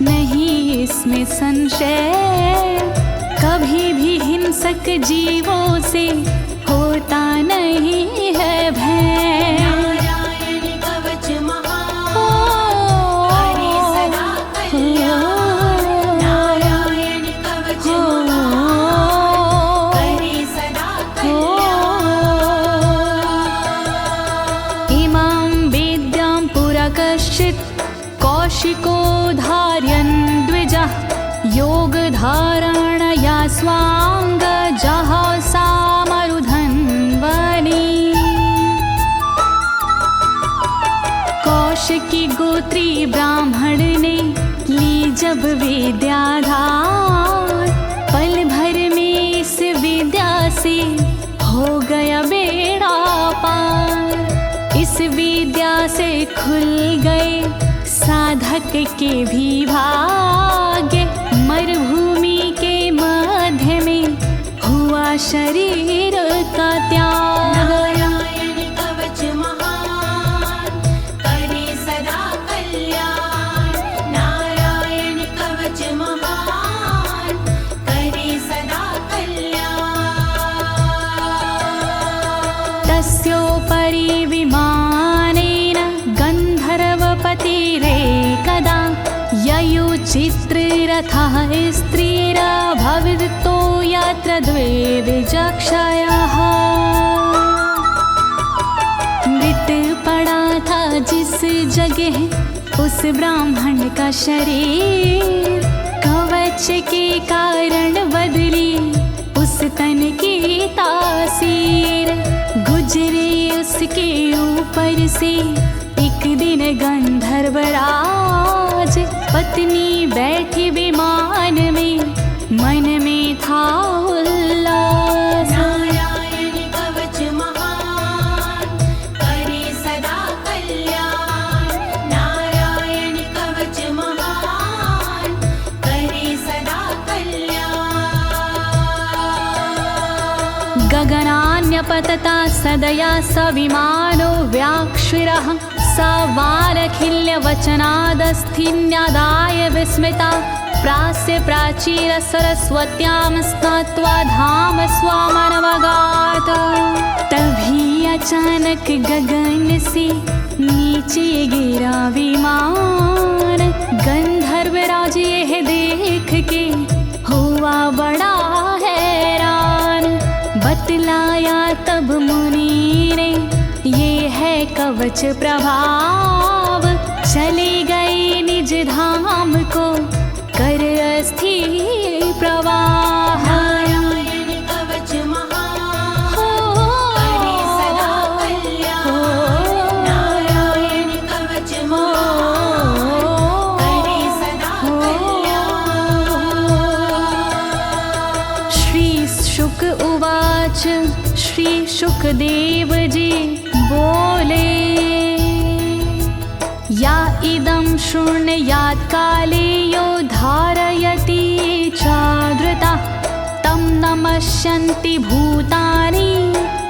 नहीं इसमें संशय, कभी भी हिंसक जीवों से होता नहीं है भय। नारायण कवच महान करे सदा कल्याण। नारायण कवच महान करे सदा कल्याण। इमां वेद्यां पुरा कश्चित् कौशिको धारयन् द्विजः, योगधारणया स्वाङ्गजः सामरुधन्वने। कौशिकी गोत्री ब्राह्मण ने ली जब विद्याधार, पल भर में इस विद्या से हो गया बेड़ा पार। इस विद्या से खुल गए साधक के भी भाग्य, मरुभूमि के मध्य में हुआ शरीर का त्याग। नारायण कवच महान करे सदा कल्याण। नारायण कवच महान करे सदा कल्याण। तस्योपरि विमानेन गन्धर्वपतिरेकदा, ययुचित्ररथः स्त्रीरभवितो यत्र द्वे विचक्षयः। मृत पड़ा था जिस जगह उस ब्राह्मण का शरीर, कवच के कारण बदली उस तन की तासीर। गुजरे उसके ऊपर से एक दिन गंधर्वराज, पत्नी बैठी विमान में मन में था उल्लास। नारायण कवच महान करे सदा कल्याण। नारायण कवच महान करे सदा कल्याण। गगनान्यपतता सदया स विमानो व्याक्षिरः, स वालखिल्यवचनादस्थिन्यादाय विस्मिता, प्रास्य प्राचीर सरस्वत्यां स्नात्वा धाम स्वामनवगात। तभी अचानक गगन से नीचे गिरा विमान, गंधर्वराज यह देख के हुआ बड़ा हैरान। बतलाया तब मुनि ने ये है कवच प्रभाव, चले गए निज धाम को कर अस्थिर प्रवाह। नारायण कवच महान करे सदा कल्याण। नारायण कवच महान करे सदा कल्याण। श्री शुक उवाच, श्री शुकदेव जी बोले, या इदं शृणुयात् काले यो धारयति चादृता, तं नमस्यन्ति भूतानि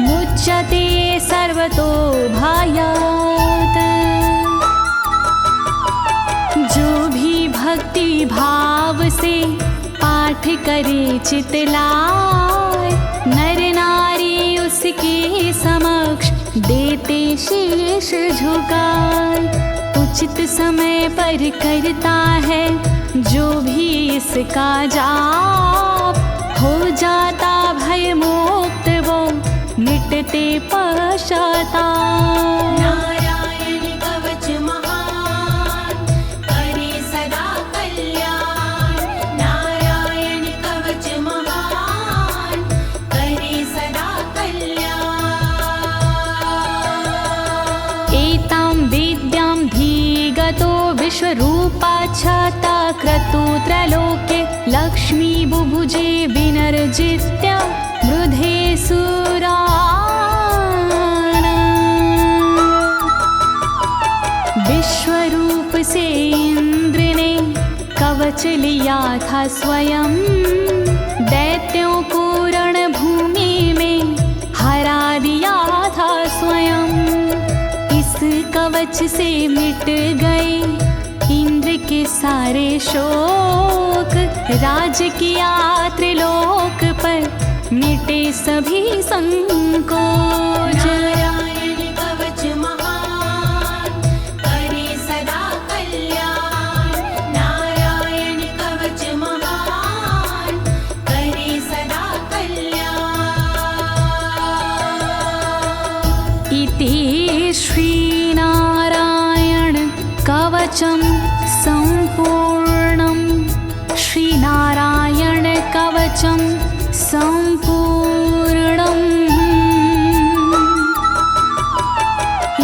मुच्यते सर्वतो भयात्। जो भी भक्ति भाव से पाठ करे चितलाय, नर नारी उसके समक्ष देते शीश झुकाए। उचित समय पर करता है जो भी इसका जाप, हो जाता भय मोक्ष विश्वरूपा छाता क्रतुत्रलोके लक्ष्मी बुभुजे विनर्जित्य मृधे सुराना। विश्वरूप से इंद्र ने कवच लिया था स्वयं, दैत्यों को रणभूमि में हरा दिया था स्वयं। इस कवच से मिट गए इंद्र के सारे शोक, राज किया त्रिलोक पर मिटे सभी संकोच। नारायण कवच महान करे सदा कल्याण, नारायण कवच महान करे सदा कल्याण। इति श्रीनारायण कवचं सम्पूर्णं, श्रीनारायण कवचं सम्पूर्णम्।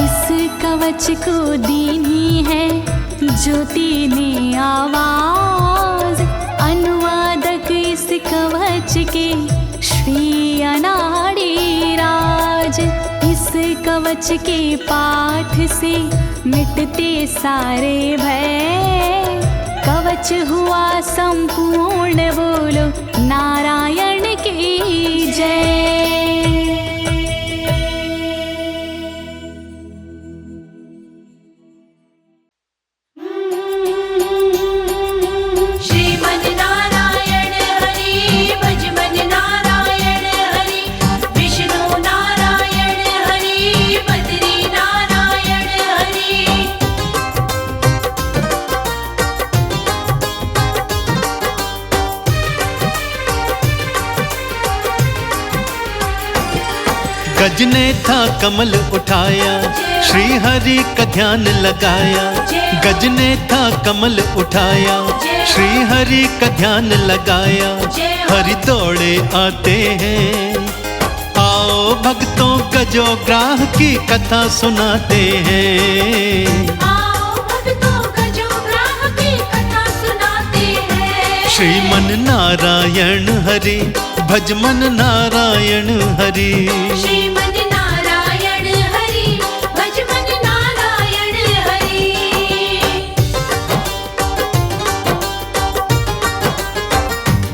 इस कवच को दीनी है ज्योति ने आवाज, अनुवादक इस कवच के श्री अनाड़ी राज। इस कवच के पाठ से मिटते सारे भय, कवच हुआ संपूर्ण, बोलो नारायण की जय। श्रीमन नारायण हरि भज मन नारायण हरि, विष्णु नारायण हरि बद्री नारायण हरि। गज ने था कमल उठाया, श्री हरि का ध्यान लगाया। गज ने था कमल उठाया, श्री हरि का ध्यान लगाया। हरि दौड़े आते हैं, आओ भक्तों गजो ग्राह की कथा सुनाते हैं। आओ भक्तों गजो ग्राह की कथा सुनाते हैं। श्रीमन नारायण हरि भज मन नारायण हरि। श्रीमन नारायण हरि भज मन नारायण हरि।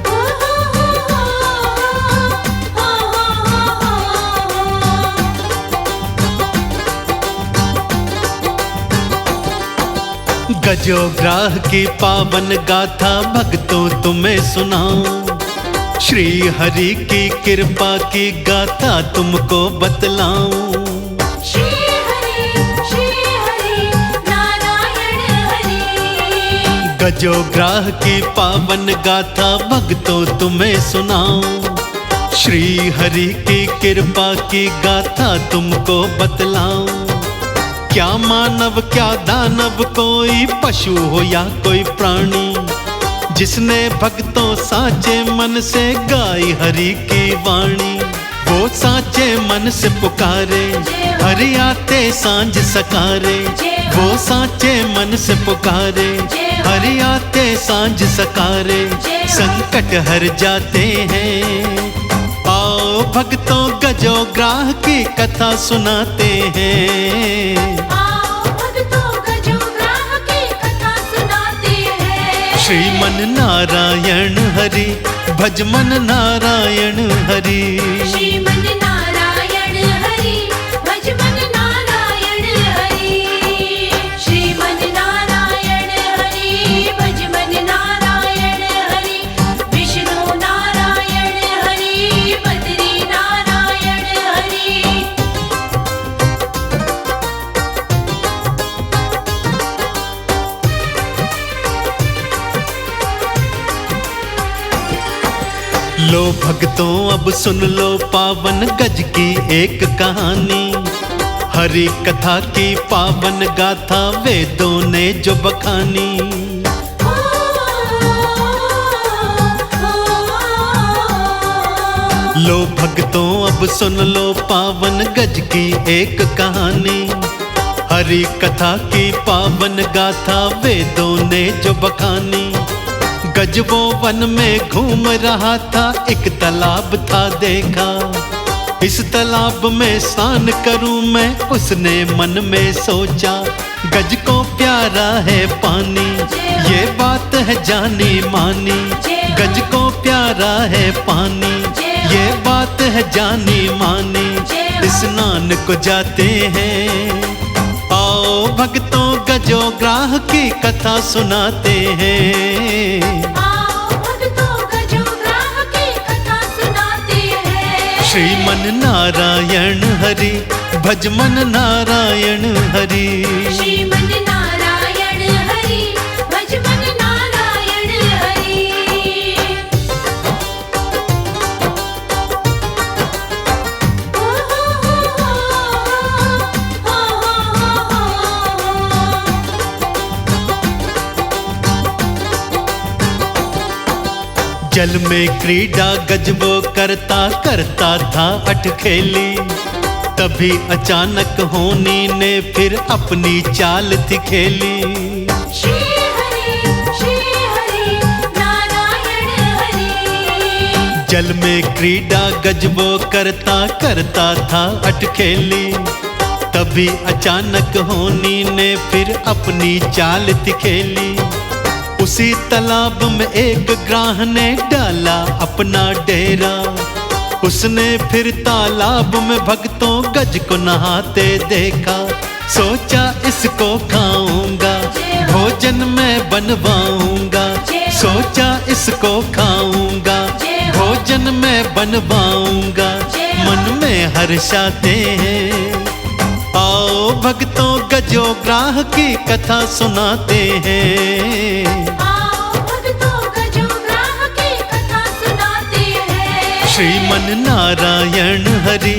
ओ हो हो हो हो। गजो ग्राह की पावन गाथा भक्तों तुम्हें सुनाऊं, श्री हरि की कृपा की गाथा तुमको बतलाऊं। श्री हरि नारायण हरि। गजो ग्राह की पावन गाथा भक्तों तुम्हें सुनाऊं, श्री हरि की कृपा की गाथा तुमको बतलाऊं। क्या मानव क्या दानव, कोई पशु हो या कोई प्राणी, जिसने भक्तों साचे मन से गाई हरि की वाणी। वो साचे मन से पुकारे, हरि आते सांझ सकारे। वो साचे मन से पुकारे, हरि आते सांझ सकारे। संकट हर जाते हैं, आओ भक्तों गजो ग्राह की कथा सुनाते हैं। आओ भक्तों गजो ग्राह की कथा सुनाते हैं। श्रीमन नारायण हरि भज मन नारायण हरि। श्रीमन नारायण हरि भज मन नारायण हरि। श्रीमन नारायण हरि भज मन नारायण हरि, विष्णु नारायण हरि बद्री नारायण हरि। लो भक्तों अब सुन लो पावन गज की एक कहानी, हरि कथा की पावन गाथा वेदों ने जो बखानी। लो भक्तों अब सुन लो पावन गज की एक कहानी, हरि कथा की पावन गाथा वेदों ने जो बखानी। गज वो वन में घूम रहा था, एक तालाब था देखा। इस तालाब में स्नान करूं मैं, उसने मन में सोचा। गज को प्यारा है पानी, ये बात है जानी मानी। गज को प्यारा है पानी, ये बात है जानी मानी। स्नान को जाते हैं, आओ भक्तों गजो ग्राह की कथा सुनाते हैं। आओ भक्तों गजो ग्राह की कथा सुनाते हैं। श्रीमन नारायण हरि, भजमन नारायण हरि। श्रीमन नारायण हरि, भजमन नारायण हरि। ओ हो जल में क्रीड़ा गज वो करता करता था अटखेली। तभी अचानक होनी ने फिर अपनी चाल थी खेली। श्री हरि नारायण हरि। जल में क्रीड़ा गज वो करता करता था अटखेली। तभी अचानक होनी ने फिर अपनी चाल थी खेली। उसी तालाब में एक ग्राह ने डाला अपना डेरा। उसने फिर तालाब में भक्तों गज को नहाते देखा। सोचा इसको खाऊंगा, भोजन में बनवाऊंगा। सोचा इसको खाऊंगा, भोजन में बनवाऊंगा। मन में हर्षाते हैं, आओ भक्तों गजो ग्राह की कथा सुनाते हैं। आओ भक्तों गजो ग्राह की कथा सुनाते हैं। श्रीमन नारायण हरि,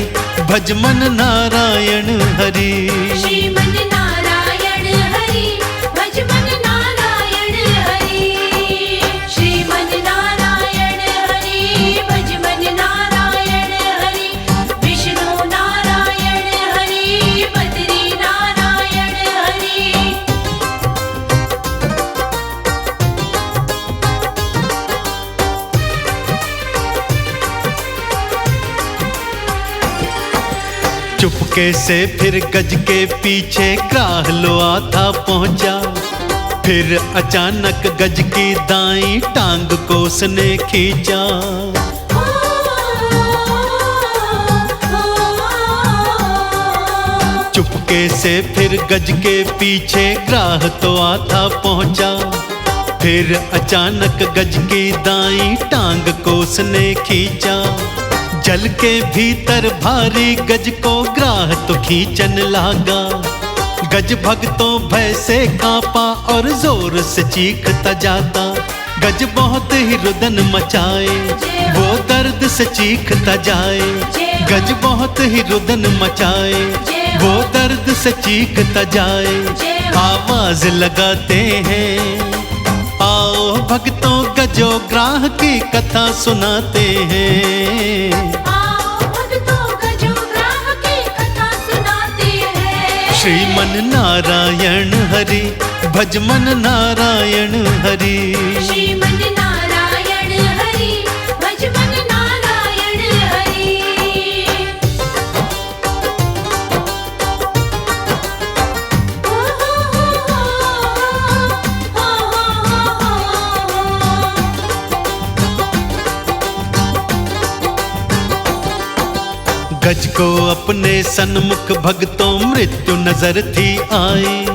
भजमन नारायण हरि। श्रीमन नारायण हरि, भजमन नारायण हरि। श्रीमन नारायण हरि, भजमन नारायण हरि। विष्णु नारायण हरि, बद्री नारायण हरि। चुपके से फिर गज के पीछे ग्राह लो आता पहुंचा। फिर अचानक गज की दाईं टांग को उसने खींचा। चुपके से फिर गज के पीछे ग्राह तो आता पहुंचा। फिर अचानक गज की दाईं टांग को उसने खींचा। जल के भीतर भारी गज को ग्राह तो खींचन लागा। गज भक्तों भय से कांपा और जोर से चीखता जाता। गज बहुत ही रुदन मचाए, वो दर्द से चीखता जाए। गज बहुत ही रुदन मचाए, वो दर्द से चीखता जाए। आवाज लगाते हैं, आओ भक्तों गजो ग्राह की कथा सुनाते हैं। आओ भक्तों गजो ग्राह की कथा सुनाते हैं। श्रीमन नारायण हरि, भजमन नारायण हरि। श्रीमन नारायण हरि, भजमन नारायण हरि। ओ गज को अपने सन्मुख भक्तों मृत्यु नजर थी आई।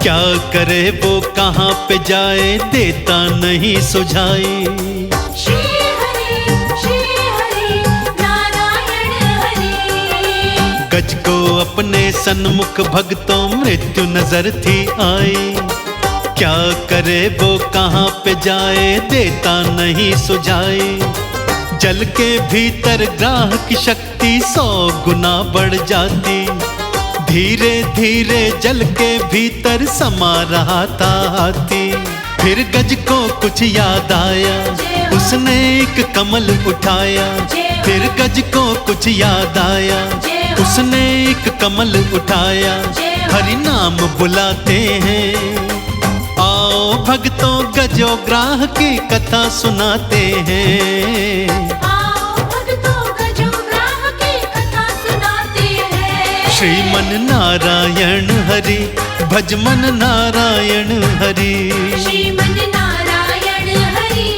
क्या करे वो कहाँ पे जाए, देता नहीं सुझाई। श्री हरि नारायण हरि। गज को अपने सन्मुख भक्तों मृत्यु नजर थी आई। क्या करे वो कहाँ पे जाए, देता नहीं सुझाई। जल के भीतर ग्राह की शक्ति 100 गुना बढ़ जाती। धीरे धीरे जल के भीतर समा रहा था हाथी। फिर गज को कुछ याद आया, उसने एक कमल उठाया। फिर गज को कुछ याद आया, उसने एक कमल उठाया। हरि नाम बुलाते हैं। आओ भक्तों गजोग्राह की कथा सुनाते हैं। आओ भक्तों गजोग्राह की कथा सुनाते हैं। श्रीमन नारायण हरि भजमन नारायण हरि। श्रीमन नारायण हरि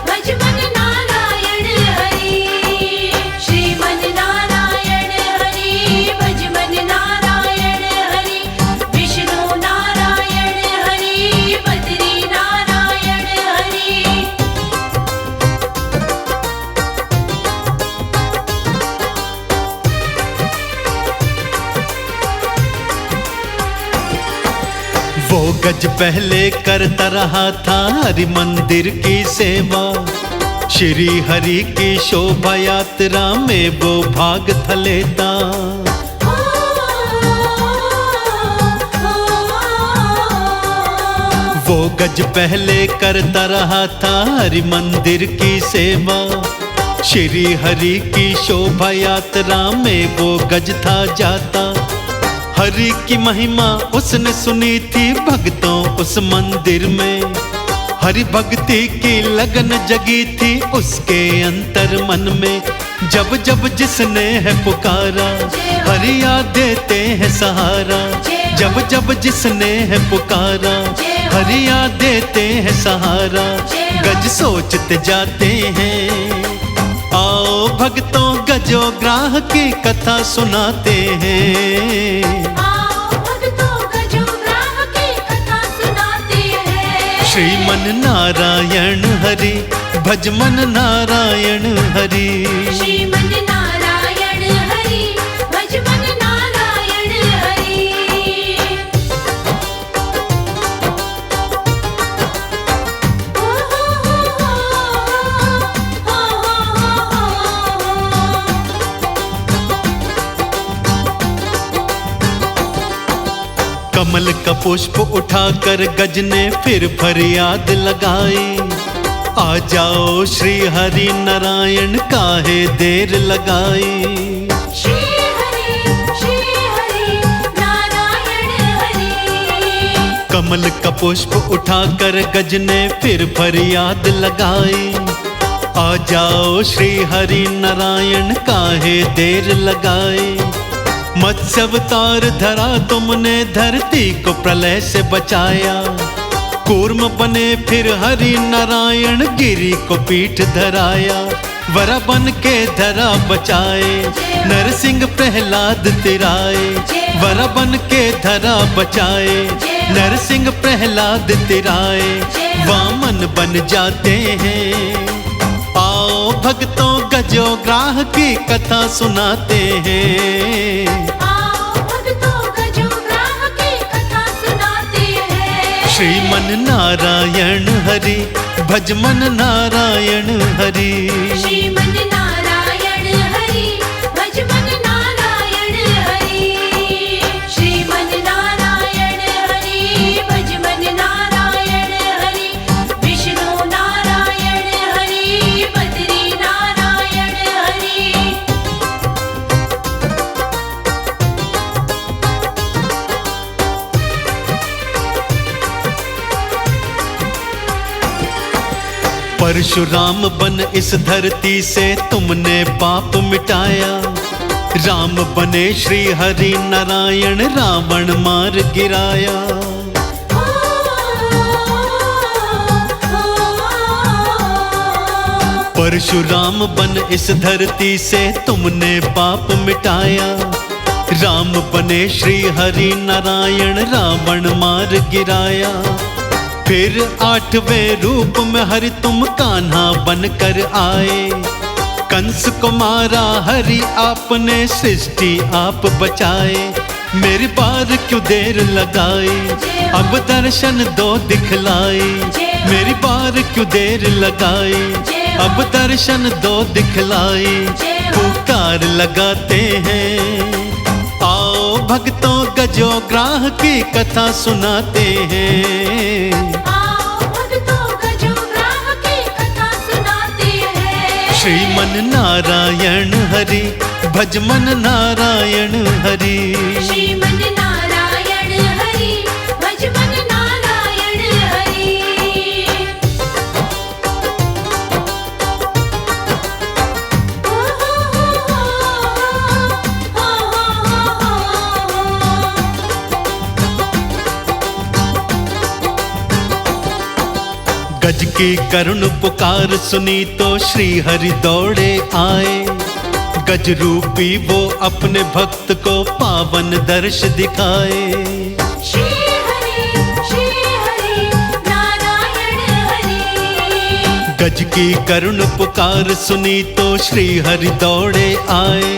भजमन नारायण हरि। श्रीमन नारायण हरि भजमन नारायण हरि। विष्णु नारायण हरि बद्री नारायण हरि। वो गज पहले करता रहा था हरि मंदिर की सेवा। श्री हरि की शोभा यात्रा में वो भाग था लेता। वो गज पहले करता रहा था हरि मंदिर की सेवा। श्री हरि की शोभा यात्रा में वो गज था जाता। हरि की महिमा उसने सुनी थी भक्तों उस मंदिर में। हरि भक्ति की लगन जगी थी उसके अंतर मन में। जब जब जिसने है पुकारा हरि याद देते हैं सहारा। जब जब जिसने है पुकारा हरि याद देते हैं सहारा। गज सोचते जाते हैं। आओ भक्तों गजोग्राह की कथा सुनाते हैं। आओ भक्तों गजोग्राह की कथा सुनाते हैं। श्रीमन नारायण हरि भजमन नारायण हरि। श्रीमन नारायण हरि भजमन नारायण हरि। ओ हो कमल का पुष्प उठाकर गज ने फिर फरियाद लगाई। आ जाओ श्री हरि नारायण काहे देर लगाई। श्री हरि नारायण हरि। कमल का पुष्प उठाकर गज ने फिर फरियाद लगाई। आ जाओ श्री हरि नारायण काहे देर लगाई। मत्स्य अवतार धरा तुमने धरती को प्रलय से बचाया। कूर्म बने फिर हरि नारायण गिरी को पीठ धराया। वरा बन के धरा बचाए नरसिंह प्रहलाद तिराए। वरा बन के धरा बचाए नरसिंह प्रहलाद तिराए। वामन बन जाते हैं। आओ भक्तों गजोग्राह की कथा सुनाते हैं। आओ भक्तों गजोग्राह की कथा सुनाते हैं। श्रीमन नारायण हरि भजमन नारायण हरि। श्रीमन नारायण हरि भजमन नारायण हरि। श्रीमन नारायण हरि भजमन नारायण हरि। विष्णु नारायण हरि बद्री नारायण हरि। परशुराम बन इस धरती से तुमने पाप मिटाया। राम बने श्री हरि नारायण रावण मार गिराया। परशुराम बन इस धरती से तुमने पाप मिटाया। राम बने श्री हरि नारायण रावण मार गिराया। फिर 8वें रूप में हरि तुम कान्हा बनकर आए। कंस को मारा हरि आपने सृष्टि आप बचाए। मेरी बार क्यों देर लगाई अब दर्शन दो दिखलाई। मेरी बार क्यों देर लगाई अब दर्शन दो दिखलाई। पुकार लगाते हैं। आओ भक्तों गजोग्राह की कथा सुनाते हैं। आओ भक्तों गजोग्राह की कथा सुनाते हैं। श्रीमन नारायण हरि भजमन नारायण हरि। श्रीमन नारायण गज की करुण पुकार सुनी तो श्री हरि दौड़े आए। गज रूपी वो अपने भक्त को पावन दर्श दिखाए। श्री हरि नारायण हरि। गज की करुण पुकार सुनी तो श्री हरि दौड़े आए।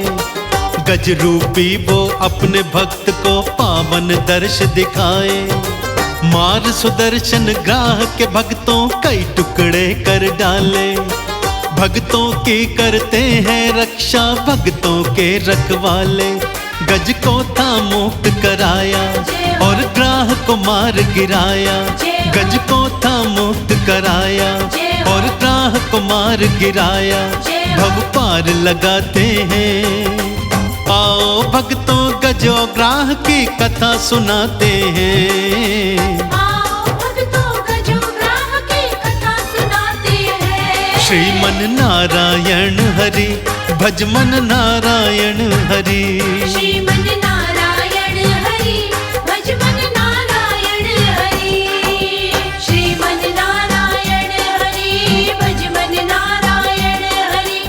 गज रूपी वो अपने भक्त को पावन दर्श दिखाए। मार सुदर्शन ग्राह के भक्तों कई टुकड़े कर डाले। भक्तों की करते हैं रक्षा भक्तों के रखवाले। गज को था मुक्त कराया और ग्राह को मार गिराया। गज को था मुक्त कराया और ग्राह को मार गिराया। भव पार लगाते हैं। आओ भक्तों गजो ग्राह की कथा सुनाते हैं। श्रीमन नारायण हरि भजमन नारायण हरि। श्रीमन नारायण हरि भजमन नारायण हरि। श्रीमन नारायण हरि भजमन नारायण हरि।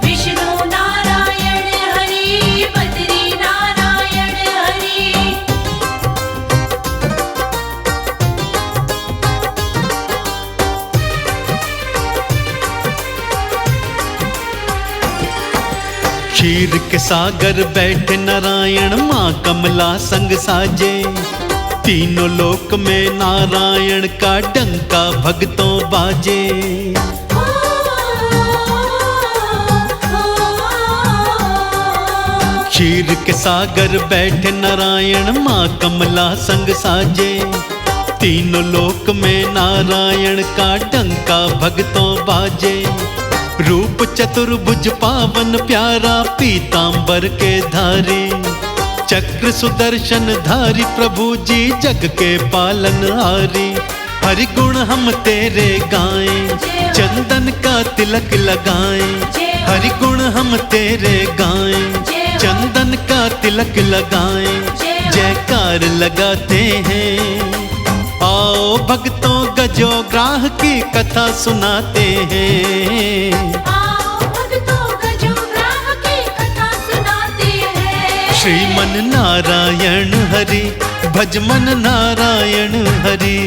विष्णु नारायण हरि बद्री नारायण हरि। क्षीर के सागर बैठे नारायण माँ कमला संग साजे। तीनों लोक में नारायण का डंका भक्तों बाजे। क्षीर के सागर बैठे नारायण माँ कमला संग साजे। तीनों लोक में नारायण का डंका भक्तों बाजे। रूप चतुर्भुज पावन प्यारा पीतांबर के धारी। चक्र सुदर्शन धारी प्रभु जी जग के पालन हारी। हरि गुण हम तेरे गाएं चंदन का तिलक लगाएं। हरि गुण हम तेरे गाएं चंदन का तिलक लगाएं। जयकार लगाते हैं। आओ भक्तों गजो ग्राह की कथा सुनाते हैं। आओ भक्तों गजो ग्राह की कथा सुनाते हैं। श्रीमन नारायण हरि भजमन नारायण हरि।